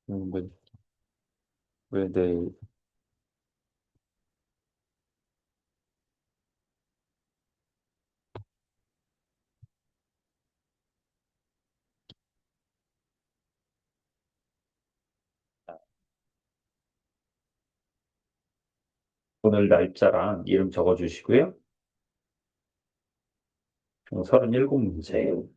뭐, 왜, 네. 오늘 날짜랑 이름 적어주시고요. 37문제.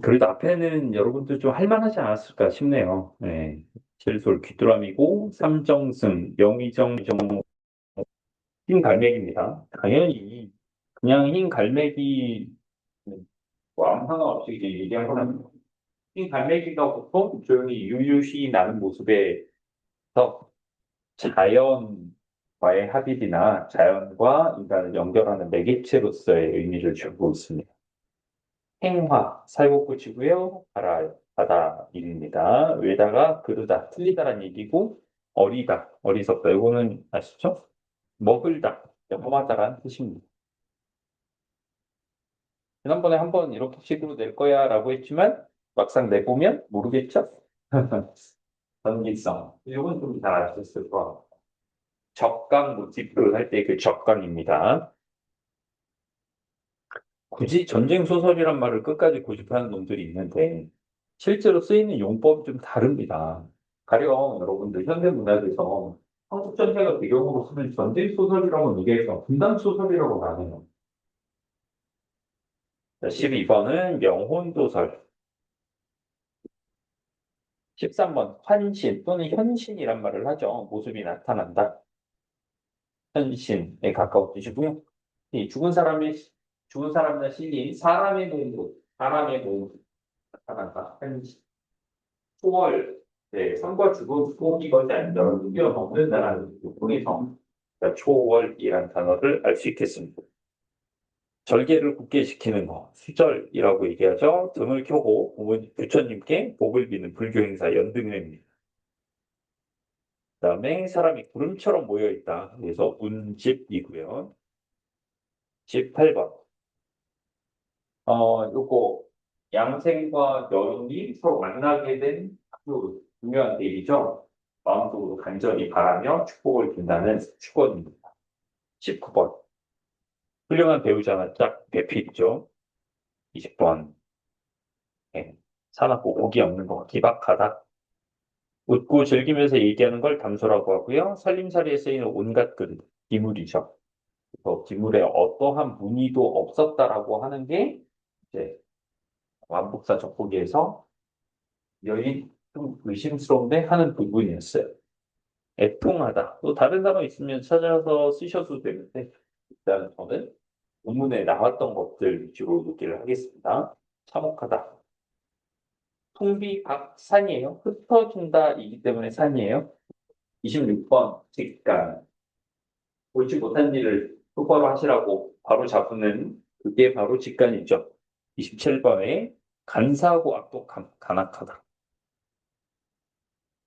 그래도 앞에는 여러분들 좀 할만하지 않았을까 싶네요. 네. 실솔 귀뚜라미고, 삼정승, 영의정, 정, 흰 갈매기입니다. 당연히, 그냥 흰 갈매기, 뭐 아무 상관없이 이제 얘기한 거는, 흰 갈매기가 보통 조용히 유유히 나는 모습에서 자연과의 합일이나 자연과 인간을 연결하는 매개체로서의 의미를 주고 있습니다. 행화, 살구꽃이고요. 바다 일입니다. 외다가 그르다, 틀리다란 얘기고, 어리다, 어리석다. 이거는 아시죠? 먹을다, 험하다라는 뜻입니다. 지난번에 한번 이렇게 식으로 낼 거야 라고 했지만, 막상 내보면 모르겠죠? 전기성. 이건 좀 잘 아셨을 거. 적강 모티프 할 때 그 적강입니다. 굳이 전쟁 소설이란 말을 끝까지 고집하는 놈들이 있는데 실제로 쓰이는 용법이 좀 다릅니다. 가령 여러분들 현대 문학에서 한국 전쟁을 배경으로 쓰는 전쟁 소설이라고 얘기해서 분단 소설이라고 나뉘어요. 12번은 명혼도설, 13번 환신 또는 현신이란 말을 하죠. 모습이 나타난다. 현신에 가까운 뜻이고요. 이 죽은 사람이나 신이 사람의 몸으로 나타난다. 현신. 초월, 네, 선과 죽음, 속이 거지 않는 뛰어넘는다는 부분에서 초월이란 단어를 알 수 있겠습니다. 절개를 굳게 지키는 거, 수절이라고 얘기하죠. 등을 켜고 부처님께 복을 비는 불교 행사 연등회입니다. 그다음에 사람이 구름처럼 모여 있다. 그래서 운집이고요. 18번. 요거 양생과 여인이 서로 만나게 된 아주 중요한 일이죠. 마음속으로 간절히 바라며 축복을 빈다는 축원입니다. 19번. 훌륭한 배우자가 짝 배필이죠. 20번. 예. 사납고 고기 없는 거 기박하다. 웃고 즐기면서 얘기하는 걸 담소라고 하고요. 살림살이에 쓰이는 온갖 그릇, 기물이죠. 기물에 어떠한 무늬도 없었다라고 하는 게 이제 완북사 젖보기에서 여인 좀 의심스러운데 하는 부분이었어요. 애통하다. 또 다른 단어 있으면 찾아서 쓰셔도 되는데 일단 저는 본문에 나왔던 것들 위주로 얘기를 하겠습니다. 참혹하다. 통비박산이에요. 흩어진다이기 때문에 산이에요. 26번 직간. 옳지 못한 일을 똑바로 하시라고 바로 잡는 그게 바로 직간이죠. 27번에 간사하고 악독함, 간악하다.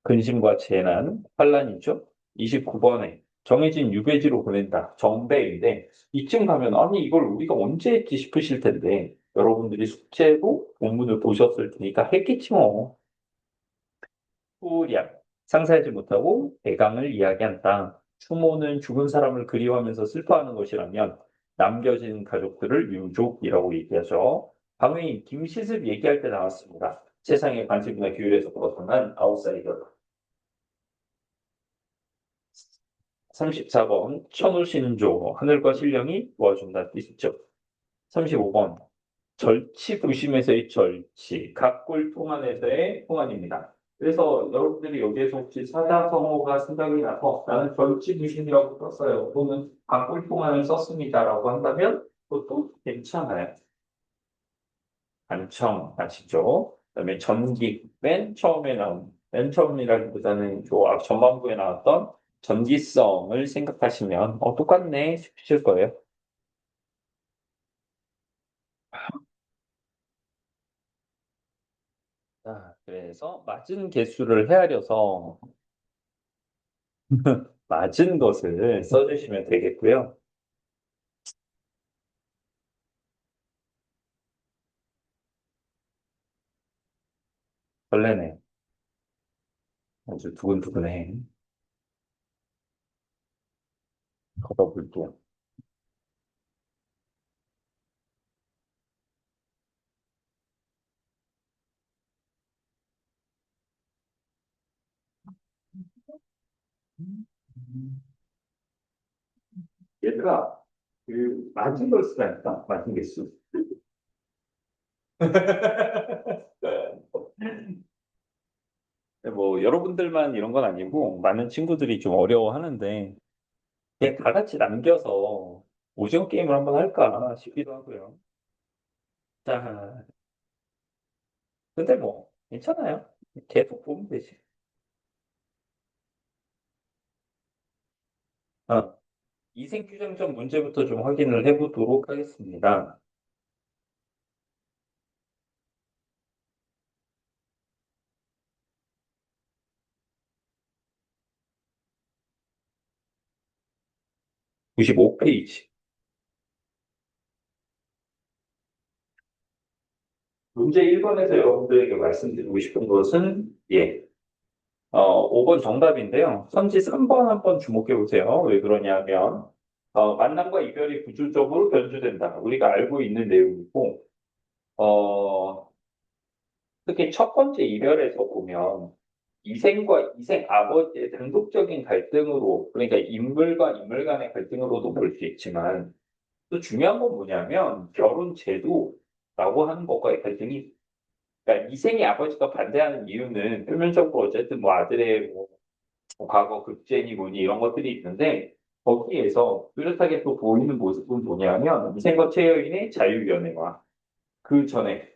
근심과 재난, 환란이죠. 29번에 정해진 유배지로 보낸다. 정배인데 이쯤 가면 아니 이걸 우리가 언제 했지 싶으실 텐데 여러분들이 숙제로 본문을 보셨을 테니까 했겠지 뭐. 후량, 상사하지 못하고 대강을 이야기한다. 추모는 죽은 사람을 그리워하면서 슬퍼하는 것이라면 남겨진 가족들을 유족이라고 얘기하죠. 방금 김시습 얘기할 때 나왔습니다. 세상의 관습이나 규율에서 벗어난 아웃사이더. 34번 천우신조 하늘과 신령이 도와준다는 뜻이죠. 35번 절치부심에서의 절치 각골통안에서의 통안입니다. 그래서 여러분들이 여기에서 혹시 사자성어가 생각이 나서 나는 절치부심이라고 썼어요. 또는 각골통안을 썼습니다라고 한다면 그것도 괜찮아요. 간청 아시죠? 그다음에 전기 맨 처음이라기보다는 요 전반부에 나왔던 전기성을 생각하시면 똑같네 싶으실 거예요. 자, 그래서 맞은 개수를 헤아려서 맞은 것을 써주시면 되겠고요. 설레네. 아주 두근두근해. 걷어볼게요. 얘들아, 맞은 걸 수가 있다. 맞은 개수. 뭐, 여러분들만 이런 건 아니고, 많은 친구들이 좀 어려워하는데, 그냥 다 같이 남겨서 오징어 게임을 한번 할까 싶기도 하고요. 자, 근데 뭐, 괜찮아요. 계속 보면 되지. 어, 이생규정전 문제부터 좀 확인을 해보도록 하겠습니다. 95페이지. 문제 1번에서 여러분들에게 말씀드리고 싶은 것은, 예, 5번 정답인데요. 선지 3번 한번 주목해 보세요. 왜 그러냐면, 만남과 이별이 구조적으로 변주된다. 우리가 알고 있는 내용이고, 어, 특히 첫 번째 이별에서 보면, 이생과 이생 아버지의 단독적인 갈등으로, 그러니까 인물과 인물 간의 갈등으로도 볼 수 있지만, 또 중요한 건 뭐냐면, 결혼 제도라고 하는 것과의 갈등이, 그러니까 이생의 아버지가 반대하는 이유는 표면적으로 어쨌든 뭐 아들의 뭐 과거 급제니 뭐니 이런 것들이 있는데 거기에서 뚜렷하게 또 보이는 모습은 뭐냐면 미생과 최여인의 자유연애와 그 전에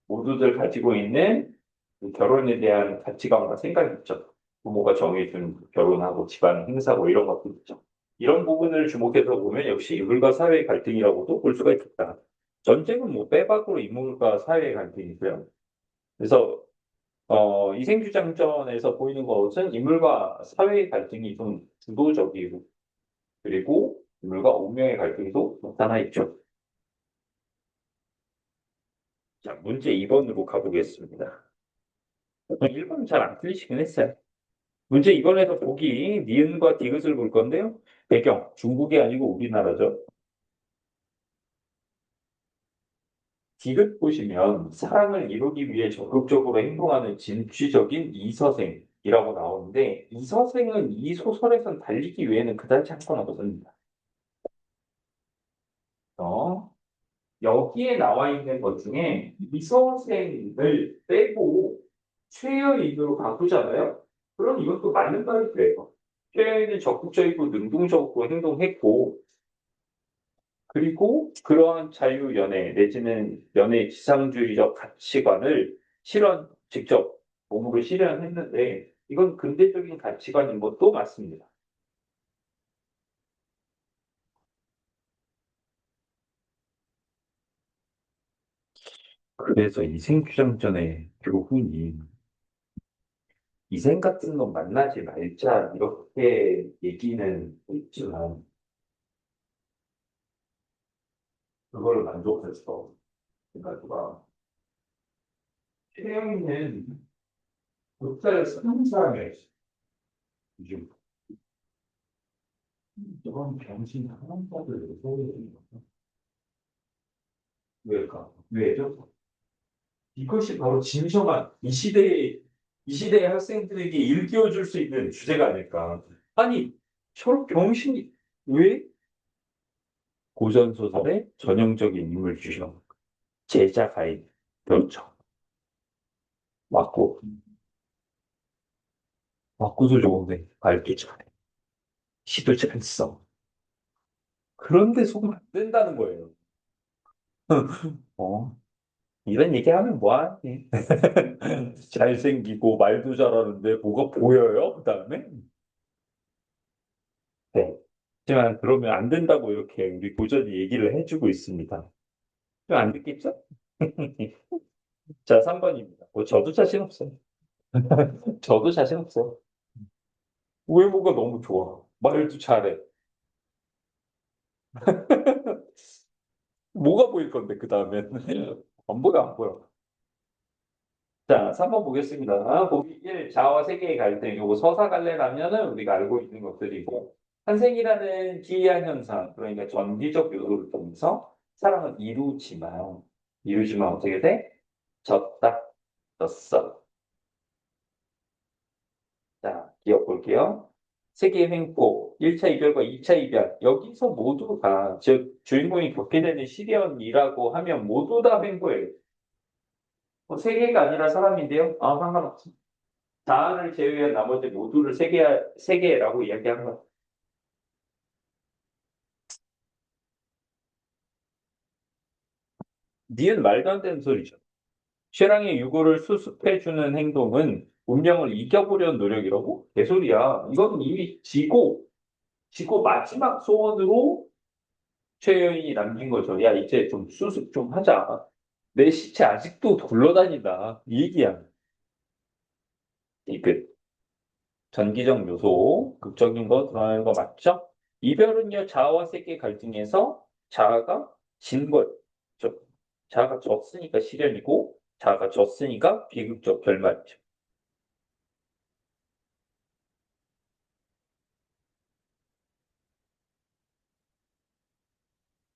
모두들 가지고 있는 그 결혼에 대한 가치관과 생각이 있죠. 부모가 정해준 결혼하고 집안 행사고 이런 것들 있죠. 이런 부분을 주목해서 보면 역시 인물과 사회의 갈등이라고도 볼 수가 있겠다. 전쟁은 뭐 빼박으로 인물과 사회의 갈등이고요. 그래서 이생규장전에서 보이는 것은 인물과 사회의 갈등이 좀 주도적이고, 그리고 인물과 운명의 갈등도 나타나 있죠. 자, 문제 2번으로 가보겠습니다. 1번은 잘 안 틀리시긴 했어요. 문제 2번에서 보기, 니은과 디귿을 볼 건데요. 배경, 중국이 아니고 우리나라죠. 디귿 보시면 사랑을 이루기 위해 적극적으로 행동하는 진취적인 이서생이라고 나오는데, 이서생은 이 소설에선 달리기 외에는 그다지 한 건 없습니다. 어, 여기에 나와 있는 것 중에 이서생을 빼고 최여인으로 바꾸잖아요. 그럼 이것도 맞는 말이 돼요. 최여인은 적극적이고 능동적으로 행동했고, 그리고 그러한 자유연애 내지는 연애 지상주의적 가치관을 직접 몸으로 실현했는데, 이건 근대적인 가치관인 것도 맞습니다. 그래서 이생규장전의 교훈이 이생 같은 거 만나지 말자 이렇게 얘기는 했지만 그걸 만족해서 그러니까 누가 태영이는 독자를 쓰는 사람이었어. 요즘 저런 병신 하나까지 소리를 왜일까? 왜죠? 이것이 바로 진정한 이 시대의 학생들에게 일깨워줄 수 있는 주제가 아닐까. 아니 저런 병신이 왜 고전 소설의 전형적인 인물 주형 제자 가인 그렇죠. 맞고 맞고도 좋은데 말도 잘해. 시도 잘 써. 그런데 속으면 안 된다는 거예요. 어, 이런 얘기하면 뭐하니? 잘생기고 말도 잘하는데 뭐가 보여요? 그다음에? 네. 하지만 그러면 안 된다고 이렇게 우리 고전이 얘기를 해주고 있습니다. 좀 안 듣겠죠? 자, 3번입니다. 뭐 저도 자신 없어요. 저도 자신 없어요. 외모가 너무 좋아. 말도 잘해. 뭐가 보일 건데, 그 다음엔? 안 보여, 안 보여. 자, 3번 보겠습니다. 보기 1, 자와 세계의 갈등. 요거 서사갈래라면은 우리가 알고 있는 것들이고, 탄생이라는 기이한 현상, 그러니까 전기적 요소를 통해서 사랑은 이루지만 어떻게 돼? 졌다, 졌어. 자, 기억 볼게요. 세계의 횡포, 1차 이별과 2차 이별. 여기서 모두가, 즉, 주인공이 겪게 되는 시련이라고 하면 모두 다 횡포예요. 세계가 아니라 사람인데요? 아, 상관없어. 자아를 제외한 나머지 모두를 세계라고 이야기한 것. 니은 말도 안 되는 소리죠. 쉐랑의 유고를 수습해주는 행동은 운명을 이겨보려는 노력이라고? 개소리야. 이건 이미 지고 마지막 소원으로 최여인이 남긴 거죠. 야, 이제 좀 수습 좀 하자. 내 시체 아직도 굴러다닌다. 이 얘기야. 이그 전기적 요소, 극적인 거 드러나는 거 맞죠? 이별은요, 자아와 세계의 갈등에서 자아가 진 걸, 죠 자아가 졌으니까 시련이고, 자아가 졌으니까 비극적 결말이죠.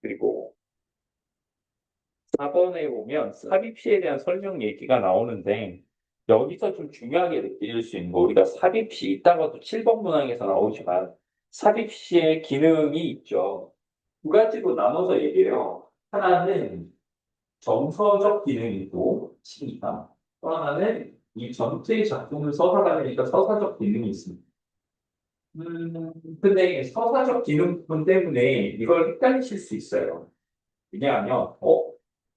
그리고 4번에 보면 삽입시에 대한 설명 얘기가 나오는데, 여기서 좀 중요하게 느낄 수 있는 거, 우리가 삽입시, 이따가도 7번 문항에서 나오지만, 삽입시의 기능이 있죠. 두 가지로 나눠서 얘기해요. 하나는 정서적 기능이 있고 시니까 또 하나는 이 전체의 작품을 서사가니까 서사적 기능이 있습니다. 근데 서사적 기능 부분 때문에 이걸 헷갈리실 수 있어요. 왜냐하면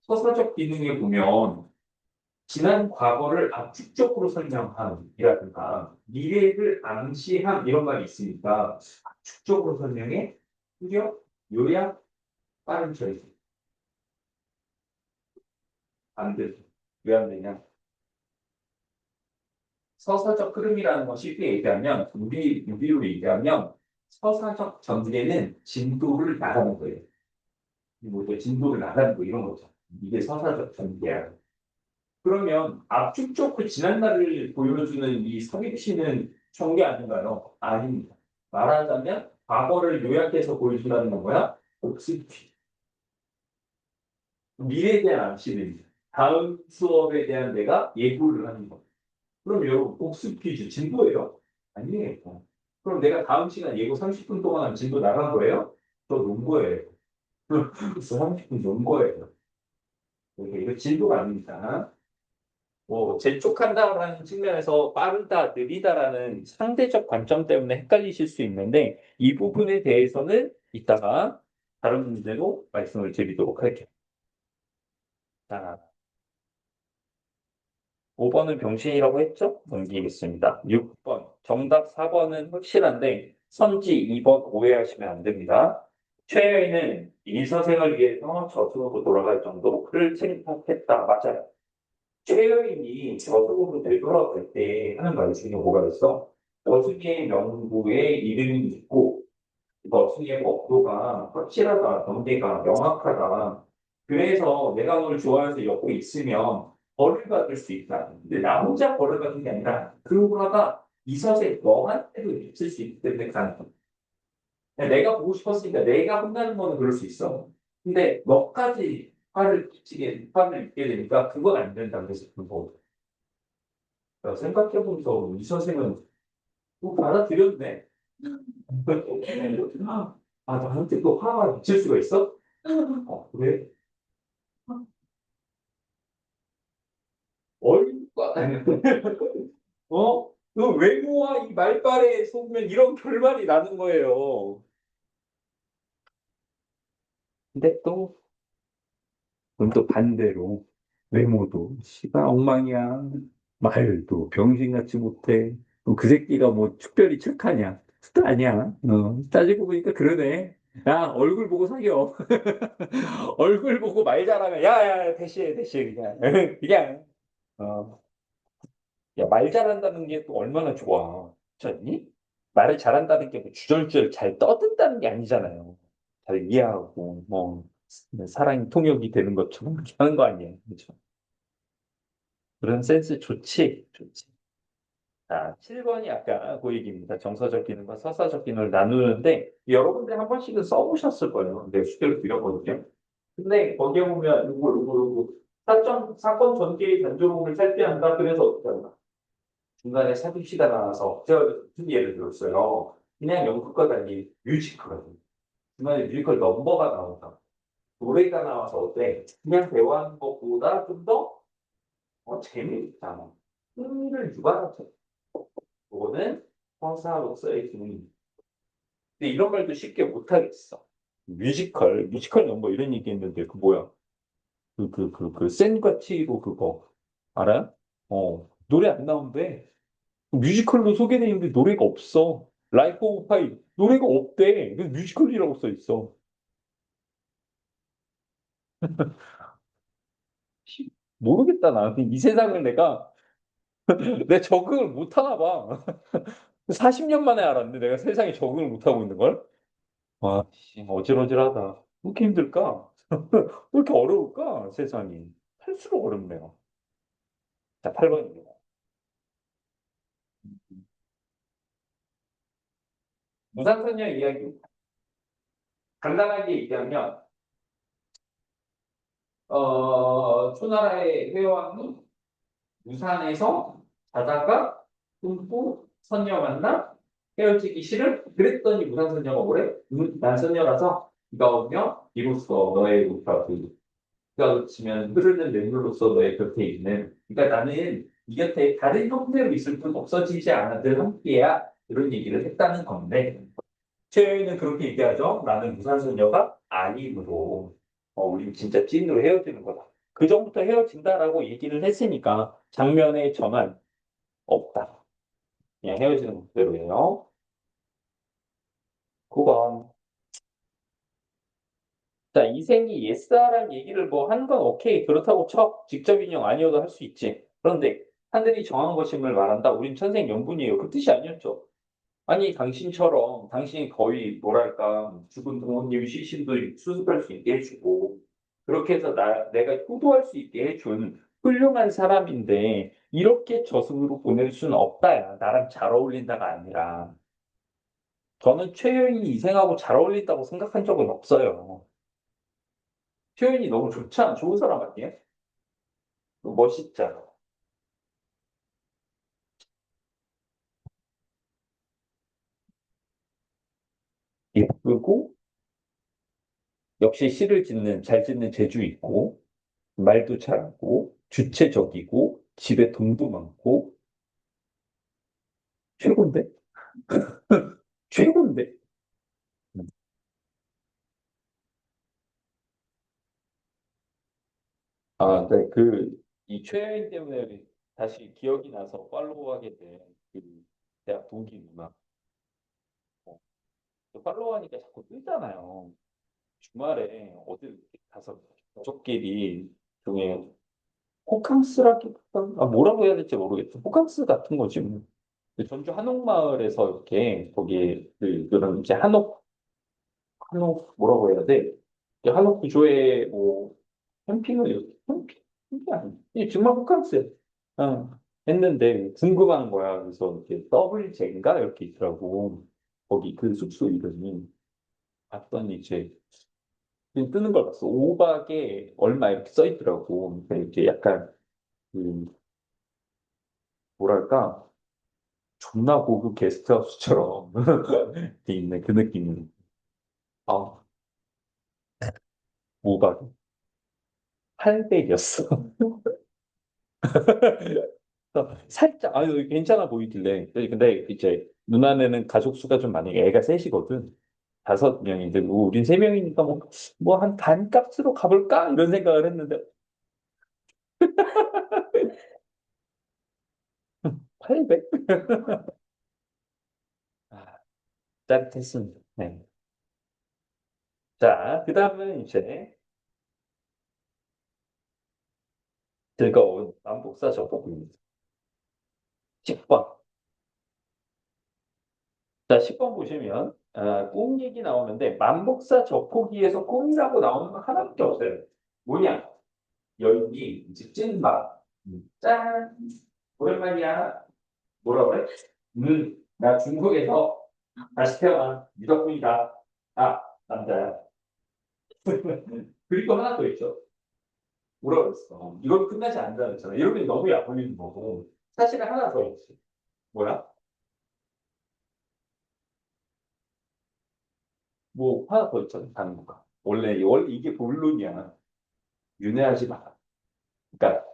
서사적 기능에 보면 지난 과거를 압축적으로 설명함이라든가 미래를 암시함 이런 말이 있으니까 압축적으로 설명해 후려 요약 빠른 처리 안 되죠. 왜 안 되냐? 서사적 흐름이라는 건 쉽게 얘기하면, 우리로 얘기하면, 서사적 전개는 진도를 나가는 거예요. 뭐, 진도를 나가는 거 이런 거죠. 이게 서사적 전개야. 그러면 압축적으로 지난 날을 보여주는 이 서비스는 전개 아닌가요? 아닙니다. 말하자면, 과거를 요약해서 보여준다는 건 뭐야? 복습. 미래에 대한 암시를 다음 수업에 대한 내가 예고를 하는 거. 그럼 여러분 복습 퀴즈 진도예요? 아니에요. 그럼 내가 다음 시간 예고 30분 동안 진도 나간 거예요? 저 논 거예요. 그래서 30분 논 거예요. 이거 진도가 아닙니다. 뭐 재촉한다라는 측면에서 빠르다, 느리다라는 상대적 관점 때문에 헷갈리실 수 있는데 이 부분에 대해서는 이따가 다른 문제로 말씀을 드리도록 할게요. 자, 5번은 병신이라고 했죠? 넘기겠습니다. 6번. 정답 4번은 확실한데 선지 2번 오해하시면 안 됩니다. 최여인은 일서생을 위해서 저승으로 돌아갈 정도로 그를 책임했다. 맞아요. 최여인이 저승으로 되돌아갈 때 하는 말 중에 뭐가 있어? 저승의 명부에 이름이 있고 저승의 법도가 확실하다. 경계가 명확하다. 그래서 내가 널 좋아해서 옆에 있으면 벌을 받을 수 있다. 근데 나 혼자 벌을 받는 게 아니라 그 화가 이 서세 너한테도 있을 수 있기 때문에 가능해. 내가 보고 싶었으니까 내가 혼나는 거는 그럴 수 있어. 근데 너까지 화를 입게 되니까 그건 안 된다. 그래서 그거 생각해보면서 이 선생은 또 받아들였네. 나한테 또 화가 미칠 수가 있어? 그래? 얼굴과 그 외모와 이 말발에 속으면 이런 결말이 나는 거예요. 근데 또, 그럼 또 반대로 외모도 씨가 엉망이야. 말도 병신같이 못해. 그 새끼가 뭐 특별히 착하냐? 또 아니야. 따지고 보니까 그러네. 야, 얼굴 보고 사겨. 얼굴 보고 말 잘하면, 야, 야, 대시해, 그냥. 그냥, 어. 야, 말 잘한다는 게 또 얼마나 좋아. 그렇니? 말을 잘한다는 게 뭐 주절주절 잘 떠든다는 게 아니잖아요. 잘 이해하고, 뭐, 사랑이 통역이 되는 것처럼 그렇게 하는 거 아니에요. 그렇죠? 그런 센스 좋지. 좋지. 자, 7번이 아까 그 얘기입니다. 정서적 기능과 서사적 기능을 나누는데 여러분들 한 번씩은 써보셨을 거예요. 근데 숙제를 드렸거든요. 근데 거기에 보면 이거 사건 전개의 단조로움을 살펴한다. 그래서 어떻게 한다? 중간에 사기시가 나와서 제가 무슨 예를 들었어요. 그냥 연극과 달리 뮤지컬. 중간에 뮤지컬 넘버가 나온다. 노래가 나와서 어때? 그냥 대화하는 것보다 좀 더 재미있잖아. 흥미를 유발하죠. 그거는 서사로서의 기능입니다. 근데 이런 말도 쉽게 못하겠어. 뮤지컬 넘버 이런 얘기 했는데, 그 뭐야? 센과 치히로 그거. 알아요? 노래 안 나온대. 뮤지컬로 소개돼 있는데 노래가 없어. 라이프 오브 파이 노래가 없대. 그래서 뮤지컬이라고 써 있어. 모르겠다 나는 이 세상을 내 적응을 못 하나 봐. 40년 만에 알았는데 내가 세상에 적응을 못 하고 있는 걸? 와, 씨, 어질어질하다. 왜 이렇게 힘들까? 왜 이렇게 어려울까? 세상이. 할수록 어렵네요. 자, 8번입니다. 무상선녀 이야기. 간단하게 얘기하면, 초나라의 회왕이 우산에서 자다가 꿈꾸 선녀 만나 헤어지기 싫음? 그랬더니 우산선녀가 뭐래? 난 선녀라서 비가 오면 이로써 너의 우편 비가 그치면 흐르는 맹물로서 너의 곁에 있는 그러니까 나는 이 곁에 다른 형태로 있을 뿐 없어지지 않아 늘 함께야 이런 얘기를 했다는 건데 최여인은 그렇게 얘기하죠. 나는 우산선녀가 아니므로 우리 진짜 찐으로 헤어지는 거다. 그 전부터 헤어진다라고 얘기를 했으니까 장면의 전환 없다. 그냥 헤어지는 그대로예요. 9번. 자, 이생이 옛사람 얘기를 뭐 한 건 오케이. 그렇다고 쳐. 직접 인용 아니어도 할 수 있지. 그런데 하늘이 정한 것임을 말한다. 우린 천생연분이에요. 그 뜻이 아니었죠. 아니, 당신처럼 당신이 거의 뭐랄까 죽은 부모님 시신도 수습할 수 있게 해주고 그렇게 해서 내가 효도할 수 있게 해준 훌륭한 사람인데 이렇게 저승으로 보낼 수는 없다야. 나랑 잘 어울린다가 아니라. 저는 최여인이 이생하고 잘 어울린다고 생각한 적은 없어요. 최여인이 너무 좋잖아. 좋은 사람 아니에요? 멋있잖아. 예쁘고 역시 시를 잘 짓는 재주 있고 말도 잘하고 주체적이고 집에 돈도 많고 최고인데? 최고인데? 아, 네, 이 최여인 때문에 다시 기억이 나서 팔로우하게 된그 대학 동기 누나. 어, 그 팔로우하니까 자꾸 뜨잖아요. 주말에 어디 이렇게 가서 가족끼리 중에 호캉스라기보다 뭐라고 해야 될지 모르겠어. 호캉스 같은 거지. 뭐. 그 전주 한옥마을에서 이렇게 거기 그런 이제 한옥 뭐라고 해야 돼? 이렇게 한옥 구조의 뭐 캠핑을 캠핑 아니 이 정말 호캉스 했는데 궁금한 거야. 그래서 이렇게 더블 젠가 이렇게 있더라고. 거기 그 숙소 이름이 봤더니 이제 뜨는 걸 봤어. 5박에 얼마 이렇게 써 있더라고. 그러니까 이렇게 약간 그 뭐랄까 존나 고급 게스트하우스처럼 돼 있는 그 느낌이. 아, 5박에 800이었어. 살짝 아유 괜찮아 보이길래 근데 이제 누나네는 가족 수가 좀 많이 애가 셋이거든. 5명인데 뭐 우린 3명이니까 뭐 한 반값으로 가볼까 이런 생각을 했는데 800? 아, 짜릿했습니다. 네. 자, 그 다음은 이제 즐거운 남북사 적어봅니다. 10번. 자, 10번 보시면 꿈 얘기 나오는데 만복사 적호기에서 꿈이라고 나오는 거 하나밖에 없어요. 뭐냐? 여인이 이제 찐마. 짠! 오랜만이야. 뭐라 그래? 나 중국에서 다시 태어난 유덕분이다. 아, 남자야. 그리고 하나 더 있죠. 뭐라 그랬어? 이걸로 끝나지 않는다 그랬잖아. 이러면 너무 약올리는 거고. 사실은 하나 더 있지. 뭐야? 뭐 하나 더 있잖아. 다른 거가. 원래 이게 본론이야. 윤회하지 마. 그러니까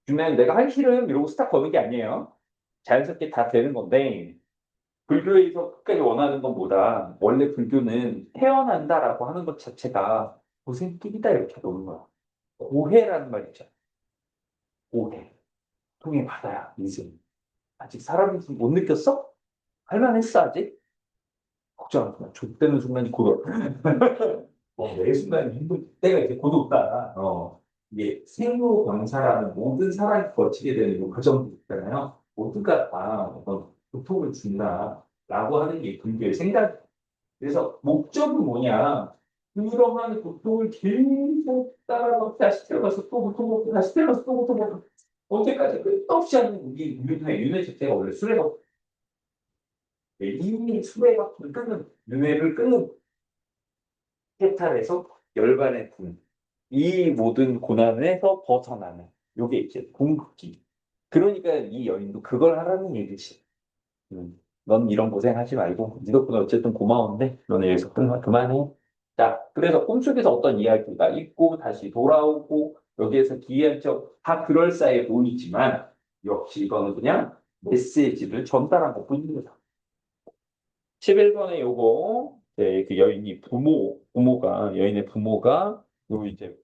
윤회는 내가 할 싫음 이러고 스탑 거는 게 아니에요. 자연스럽게 다 되는 건데 불교에서 끝까지 원하는 것보다 원래 불교는 태어난다라고 하는 것 자체가 고생길이다 이렇게 보는 거야. 고해라는 말 있잖아. 고해. 통해 바다야, 인생. 아직 사람인지 못 느꼈어? 할만했어, 아직? 걱정하지 마. 좆되는 순간이 곧 와. 매 순간이 힘들 때가 이제 곧 온다. 이게 생로병사라는 모든 사람이 거치게 되는 그 과정이 있잖아요. 모두가 다 어떤 고통을 준다라고 하는 게 불교의 생각. 그래서 목적은 뭐냐? 그러한 고통을 계속 따라서 다시 태어나서 또 고통받고 다시 태어나서 또 고통받고 언제까지 끝없이 하는 우리 윤회 자체가 원래 수레가 이미 수레가 끊는 윤회를 끊는 해탈에서 열반의 군. 이 모든 고난에서 벗어나는 요게 이제 궁극기. 그러니까 이 여인도 그걸 하라는 얘기지. 넌 이런 고생하지 말고 네 덕분에 어쨌든 고마운데 너는 여기서 그만해. 자, 그래서 꿈속에서 어떤 이야기가 있고 다시 돌아오고 여기에서 기이한 척다 그럴싸해 보이지만 역시 이거는 그냥 메시지를 전달한 것뿐입니다. 11번에 요거 그 여인이 부모가 여인의 부모가 요 이제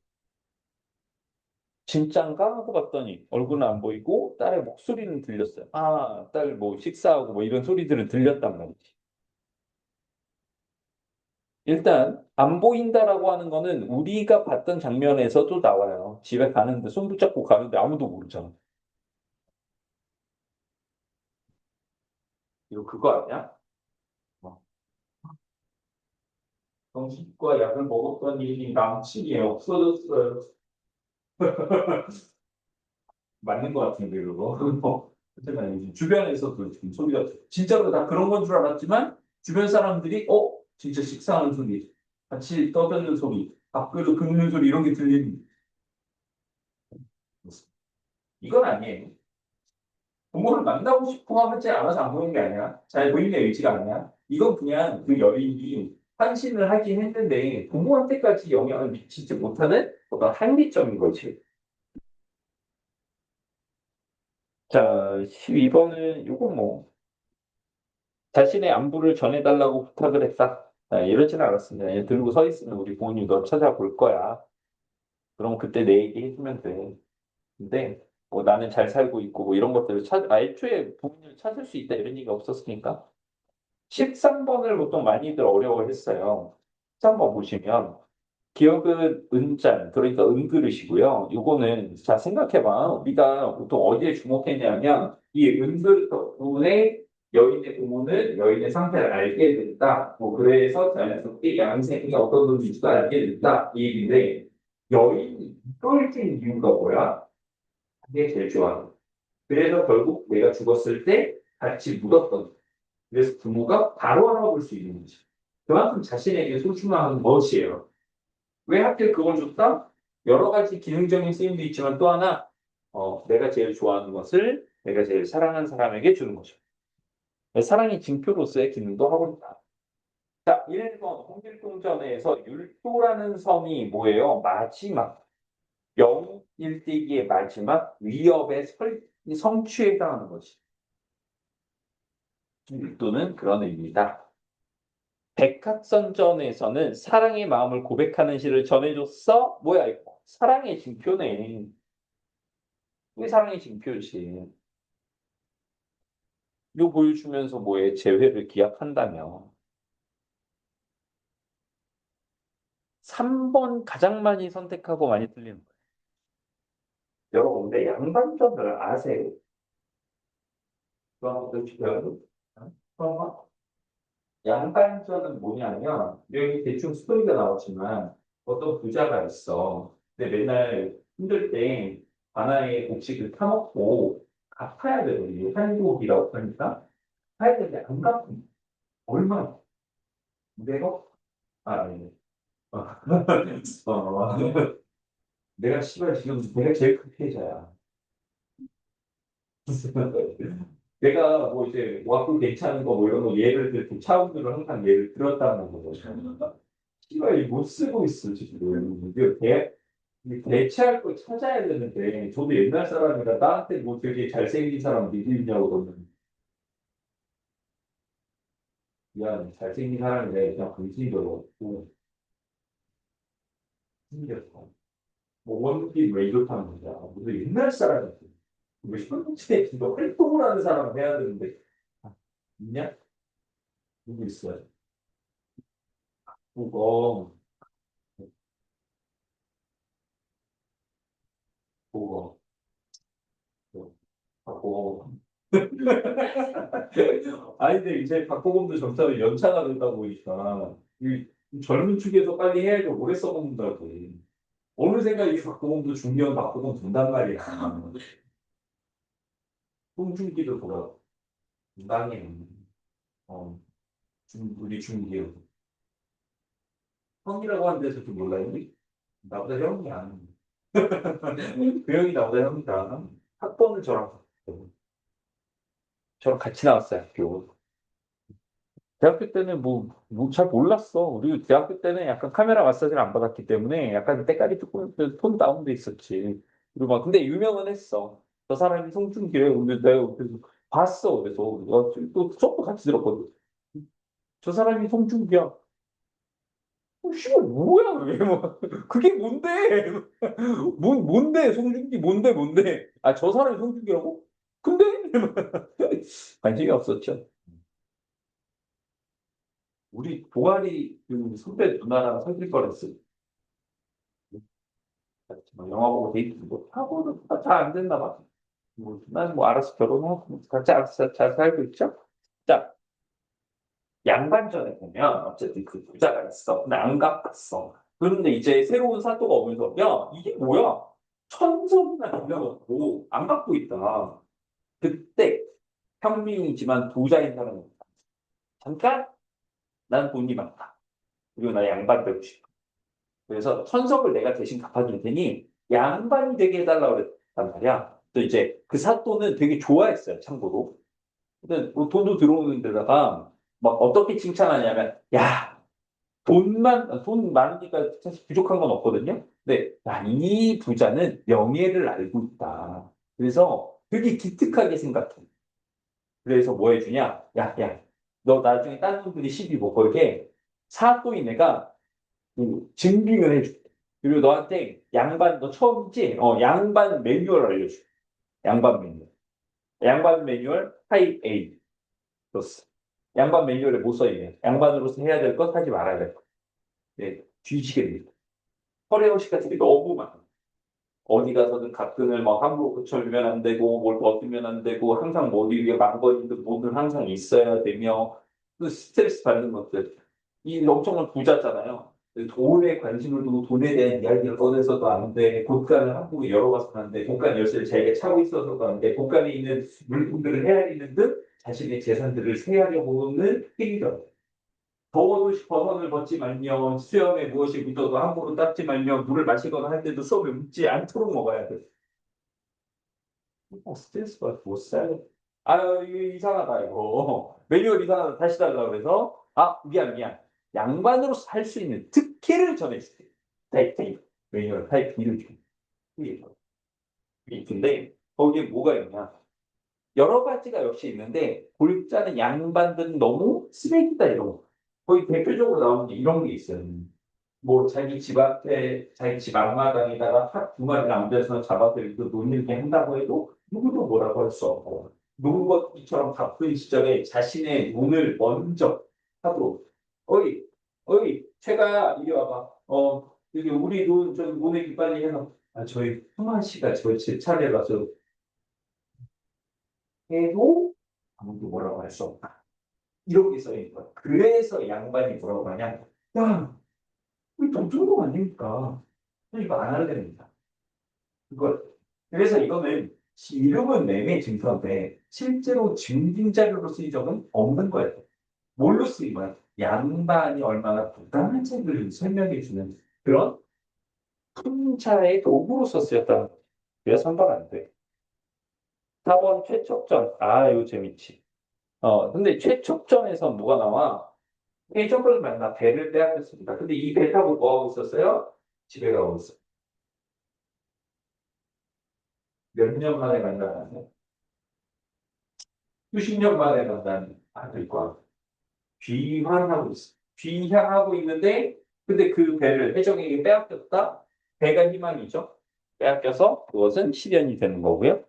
진짠가 하고 봤더니 얼굴은 안 보이고 딸의 목소리는 들렸어요. 아, 딸 뭐 식사하고 뭐 이런 소리들은 들렸단 말이지. 일단 안 보인다라고 하는 거는 우리가 봤던 장면에서도 나와요. 집에 가는데 손 붙잡고 가는데 아무도 모르잖아. 이거 그거 아니야? 뭐, 정신과 약을 먹었던 일이 남친이 없어졌어요. 맞는 것 같은데 그거. 어쨌든 주변에서도 지금 소리가 진짜로 다 그런 건 줄 알았지만 주변 사람들이 진짜 식사하는 소리, 같이 떠드는 소리, 밥그릇 긁는 소리 이런 게 들리는 이건 아니에요. 부모를 만나고 싶어 하지 않아서 안 보이는 게 아니야. 잘 보이는 의지가 아니야. 이건 그냥 그 여인이 환신을 하긴 했는데 부모한테까지 영향을 미치지 못하는 어떤 한계점인 거지. 자, 12번은 요거 뭐 자신의 안부를 전해달라고 부탁을 했다. 이러지는 않았습니다. 얘 들고 서 있으면 우리 부모님 너 찾아볼 거야. 그럼 그때 내 얘기 해주면 돼. 근데 뭐 나는 잘 살고 있고 뭐 이런 것들을 애초에 부모님을 찾을 수 있다 이런 얘기가 없었으니까 13번을 보통 많이들 어려워했어요. 13번 보시면 기억은 은잔 그러니까 은그릇이고요. 요거는 자 생각해봐. 우리가 보통 어디에 주목했냐면 이 은그릇 덕분에 여인의 부모는 여인의 상태를 알게 된다. 뭐 그래서 자연스럽게 양생이 어떤 놈인지도 알게 된다. 이 얘기인데 여인이 이걸 진 이유가 뭐야? 그게 제일 좋아하는. 그래서 결국 내가 죽었을 때 같이 묻었던. 그래서 부모가 바로 알아볼 수 있는 거지. 그만큼 자신에게 소중한 것이에요. 왜 하필 그걸 줬다? 여러 가지 기능적인 쓰임도 있지만 또 하나, 내가 제일 좋아하는 것을 내가 제일 사랑하는 사람에게 주는 거죠. 사랑의 징표로서의 기능도 하고 있다. 자, 1번 홍길동전에서 율도라는 섬이 뭐예요? 마지막, 영일대기의 마지막 위협의 성취에 해당하는 것이. 율도는 그런 의미다. 백학선전에서는 사랑의 마음을 고백하는 시를 전해줬어? 뭐야 이거? 사랑의 징표네. 이게 사랑의 징표지. 이거 보여주면서 뭐에 재회를 기약한다며. 3번 가장 많이 선택하고 많이 틀리는 거예요. 여러분, 근데 양반전을 아세요? 그런 지금 양반전은 뭐냐면 여기 대충 스토리가 나왔지만 어떤 부자가 있어. 근데 맨날 힘들 때 하나의 곡식을 타먹고 갚아야 되거든요. 한국이라고 하니까. 갚아야 되는데 안 갚으면 얼마? 200억? 아, 아니. 어, 어, 내가 씨발 지금 내가 제일 큰 피해자야. 내가 뭐 이제 와꾸 괜찮은 거 뭐 이런 거 예를 들고 차원으로 항상 예를 들었다는 거죠. 씨발 이못 쓰고 있어 지금. 이게 이 대체할 걸 찾아야 되는데 저도 옛날 사람이라 나한테 뭐 되게 잘생긴 사람 믿으냐고 그러면 미안 잘생긴 사람이래 그냥 관심이 별로 없고 생겼어. 뭐 원빈 왜 이렇다는 거야. 무슨 옛날 사람이지. 왜 현재 너 활동을 하는 사람을 해야 되는데 아, 있냐? 누구 있어요? 그거 그거 그거 아니 근데 이제 박보검도 점차로 연차가 되다 보니까 이 젊은 축에서 빨리 해야지 오래 써먹는다고. 어느새가 이 박보검도 중견 박보검 된단 말이야. 송중기도 돌아. 당해. 어, 우리 중기요. 형이라고 하는 데서 좀 몰라요? 나보다 형이야. 그 형이 나보다 형이다. 학번은 저랑 같이 나왔어요, 학교. 대학교 때는 뭐 잘 몰랐어. 우리 대학교 때는 약간 카메라 마사지를 안 받았기 때문에 약간 때깔이 조금 톤 다운돼 있었지. 그리고 막 근데 유명은 했어. 저 사람이 송중기래. 근데 내가 그래서 봤어. 그래서 또 수업도 같이 들었거든. 저 사람이 송중기야. 씨발 뭐야 그게 뭐 그게 뭔데? 뭔데 송중기 뭔데? 아 저 사람이 송중기라고? 근데 관심이 없었죠. 우리 동아리 그 선배 누나랑 사귈 뻔했어. 영화 보고 데이트 뭐 하고는 잘안 됐나 봐. 난뭐 알아서 결혼하고 같이 알아서 잘 살고 있죠. 자, 양반전에 보면 어쨌든 그 부자가 있어. 근데 안 갚았어. 그런데 이제 새로운 사또가 오면서 야 이게 뭐야? 천석이나 빌려놓고 안 갚고 있다. 그때 평민이지만 부자인 사람은 잠깐 난 돈이 많다. 그리고 나 양반 되고 싶어. 그래서 천석을 내가 대신 갚아줄 테니 양반이 되게 해달라고 그랬단 말이야. 또 이제 그 사또는 되게 좋아했어요, 참고로. 근데 뭐 돈도 들어오는 데다가 막 어떻게 칭찬하냐면, 야, 돈 많으니까 사실 부족한 건 없거든요. 근데, 야, 이 부자는 명예를 알고 있다. 그래서 되게 기특하게 생각해. 그래서 뭐 해주냐? 너 나중에 다른 분들이 시비 못 걸게 사또인 애가 증빙을 해줄게. 그리고 너한테 양반, 너 처음이지? 양반 매뉴얼 알려줄게. 양반 매뉴얼. 양반 매뉴얼 타입 A. 그렇어. 양반 매뉴얼에 못 써있네. 양반으로서 해야 될 것, 하지 말아야 될 것. 네, 뒤지게 됩니다. 허례허식 같은 게 너무 많아. 어디 가서든 가끔을 막 함부로 고쳐주면 안 되고, 뭘 얻으면 안 되고, 항상 뭐 어디 위에 망건이든 뭐든 항상 있어야 되며, 그 스트레스 받는 것들. 이 엄청난 부자잖아요. 돈에 관심을 두고 돈에 대한 이야기를 꺼내서도 안 돼. 곳간을 한국에 열어봐서도 안 돼. 곳간 열쇠를 자기가 차고 있어서도 안 돼. 곳간에 있는 물품들을 헤아리는 듯 자신의 재산들을 세하려고 하는 행위들. 더워도 버선을 벗지 말며 수염에 무엇이 묻어도 함부로 닦지 말며 물을 마시거나 할 때도 수업에 묻지 않도록 먹어야 돼. 스트레스 받고 못 살아. 아, 이거 이상하다, 이거. 매뉴얼 이상하다. 다시 달라 그래서, 아, 미안. 양반으로서 할 수 있는 특혜를 전해주세요. 타입, 매뉴얼 타입 B를 줘. 근데, 거기에 뭐가 있냐. 여러 가지가 역시 있는데, 골자는 양반들은 너무 쓰레기다, 이런 거. 거의 대표적으로 나오는 게 이런 게 있어요. 뭐 자기 집 앞에 자기 집 앞마당에다가 팥두 마리 남겨서 잡아들이고 논일게 한다고 해도 누구도 뭐라고 할 수 없고 노루버티처럼 바쁜 시절에 자신의 눈을 먼저 하도록 어이 최가야 이리 와봐 여기 우리 눈 저기 모내기 빨리 해서 저희 형아 씨가 저제 차례라서 해도 아무도 뭐라고 할 수 없다 이렇게 써 있는 거야 그래서 양반이 뭐라고 하냐 야 우리 동정동 아닙니까 이거 안 하려 됩니다. 그걸 그래서 이거는 이름은 매매 증서인데 실제로 증빙 자료로 쓰인 적은 없는 거예요. 뭘로 쓰인 거야? 양반이 얼마나 부당한지를 설명해 주는 그런 풍차의 도구로서 쓰였다는 거예요. 그래서 선발 안 돼. 4번 최척전. 아, 이거 재밌지. 근데 최척전에서 뭐가 나와? 해적을 만나 배를 빼앗겼습니다. 근데 이 배 타고 뭐 하고 있었어요? 집에 가고 있어. 몇 년 만에 만나는 수십 년 만에 만난 아들과 귀환하고 있어. 귀향하고 있는데, 근데 그 배를 해적에게 빼앗겼다? 배가 희망이죠. 빼앗겨서 그것은 실현이 되는 거고요.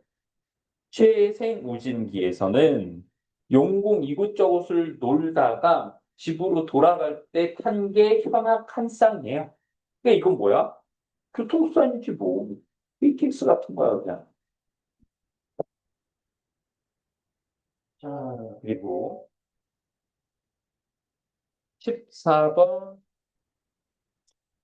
최생우진기에서는 용궁 이곳저곳을 놀다가 집으로 돌아갈 때 탄 게 현악 한 쌍이에요. 그러니까 이건 뭐야? 교통수단이지 뭐. KTX 같은 거야 그냥. 자, 그리고 14번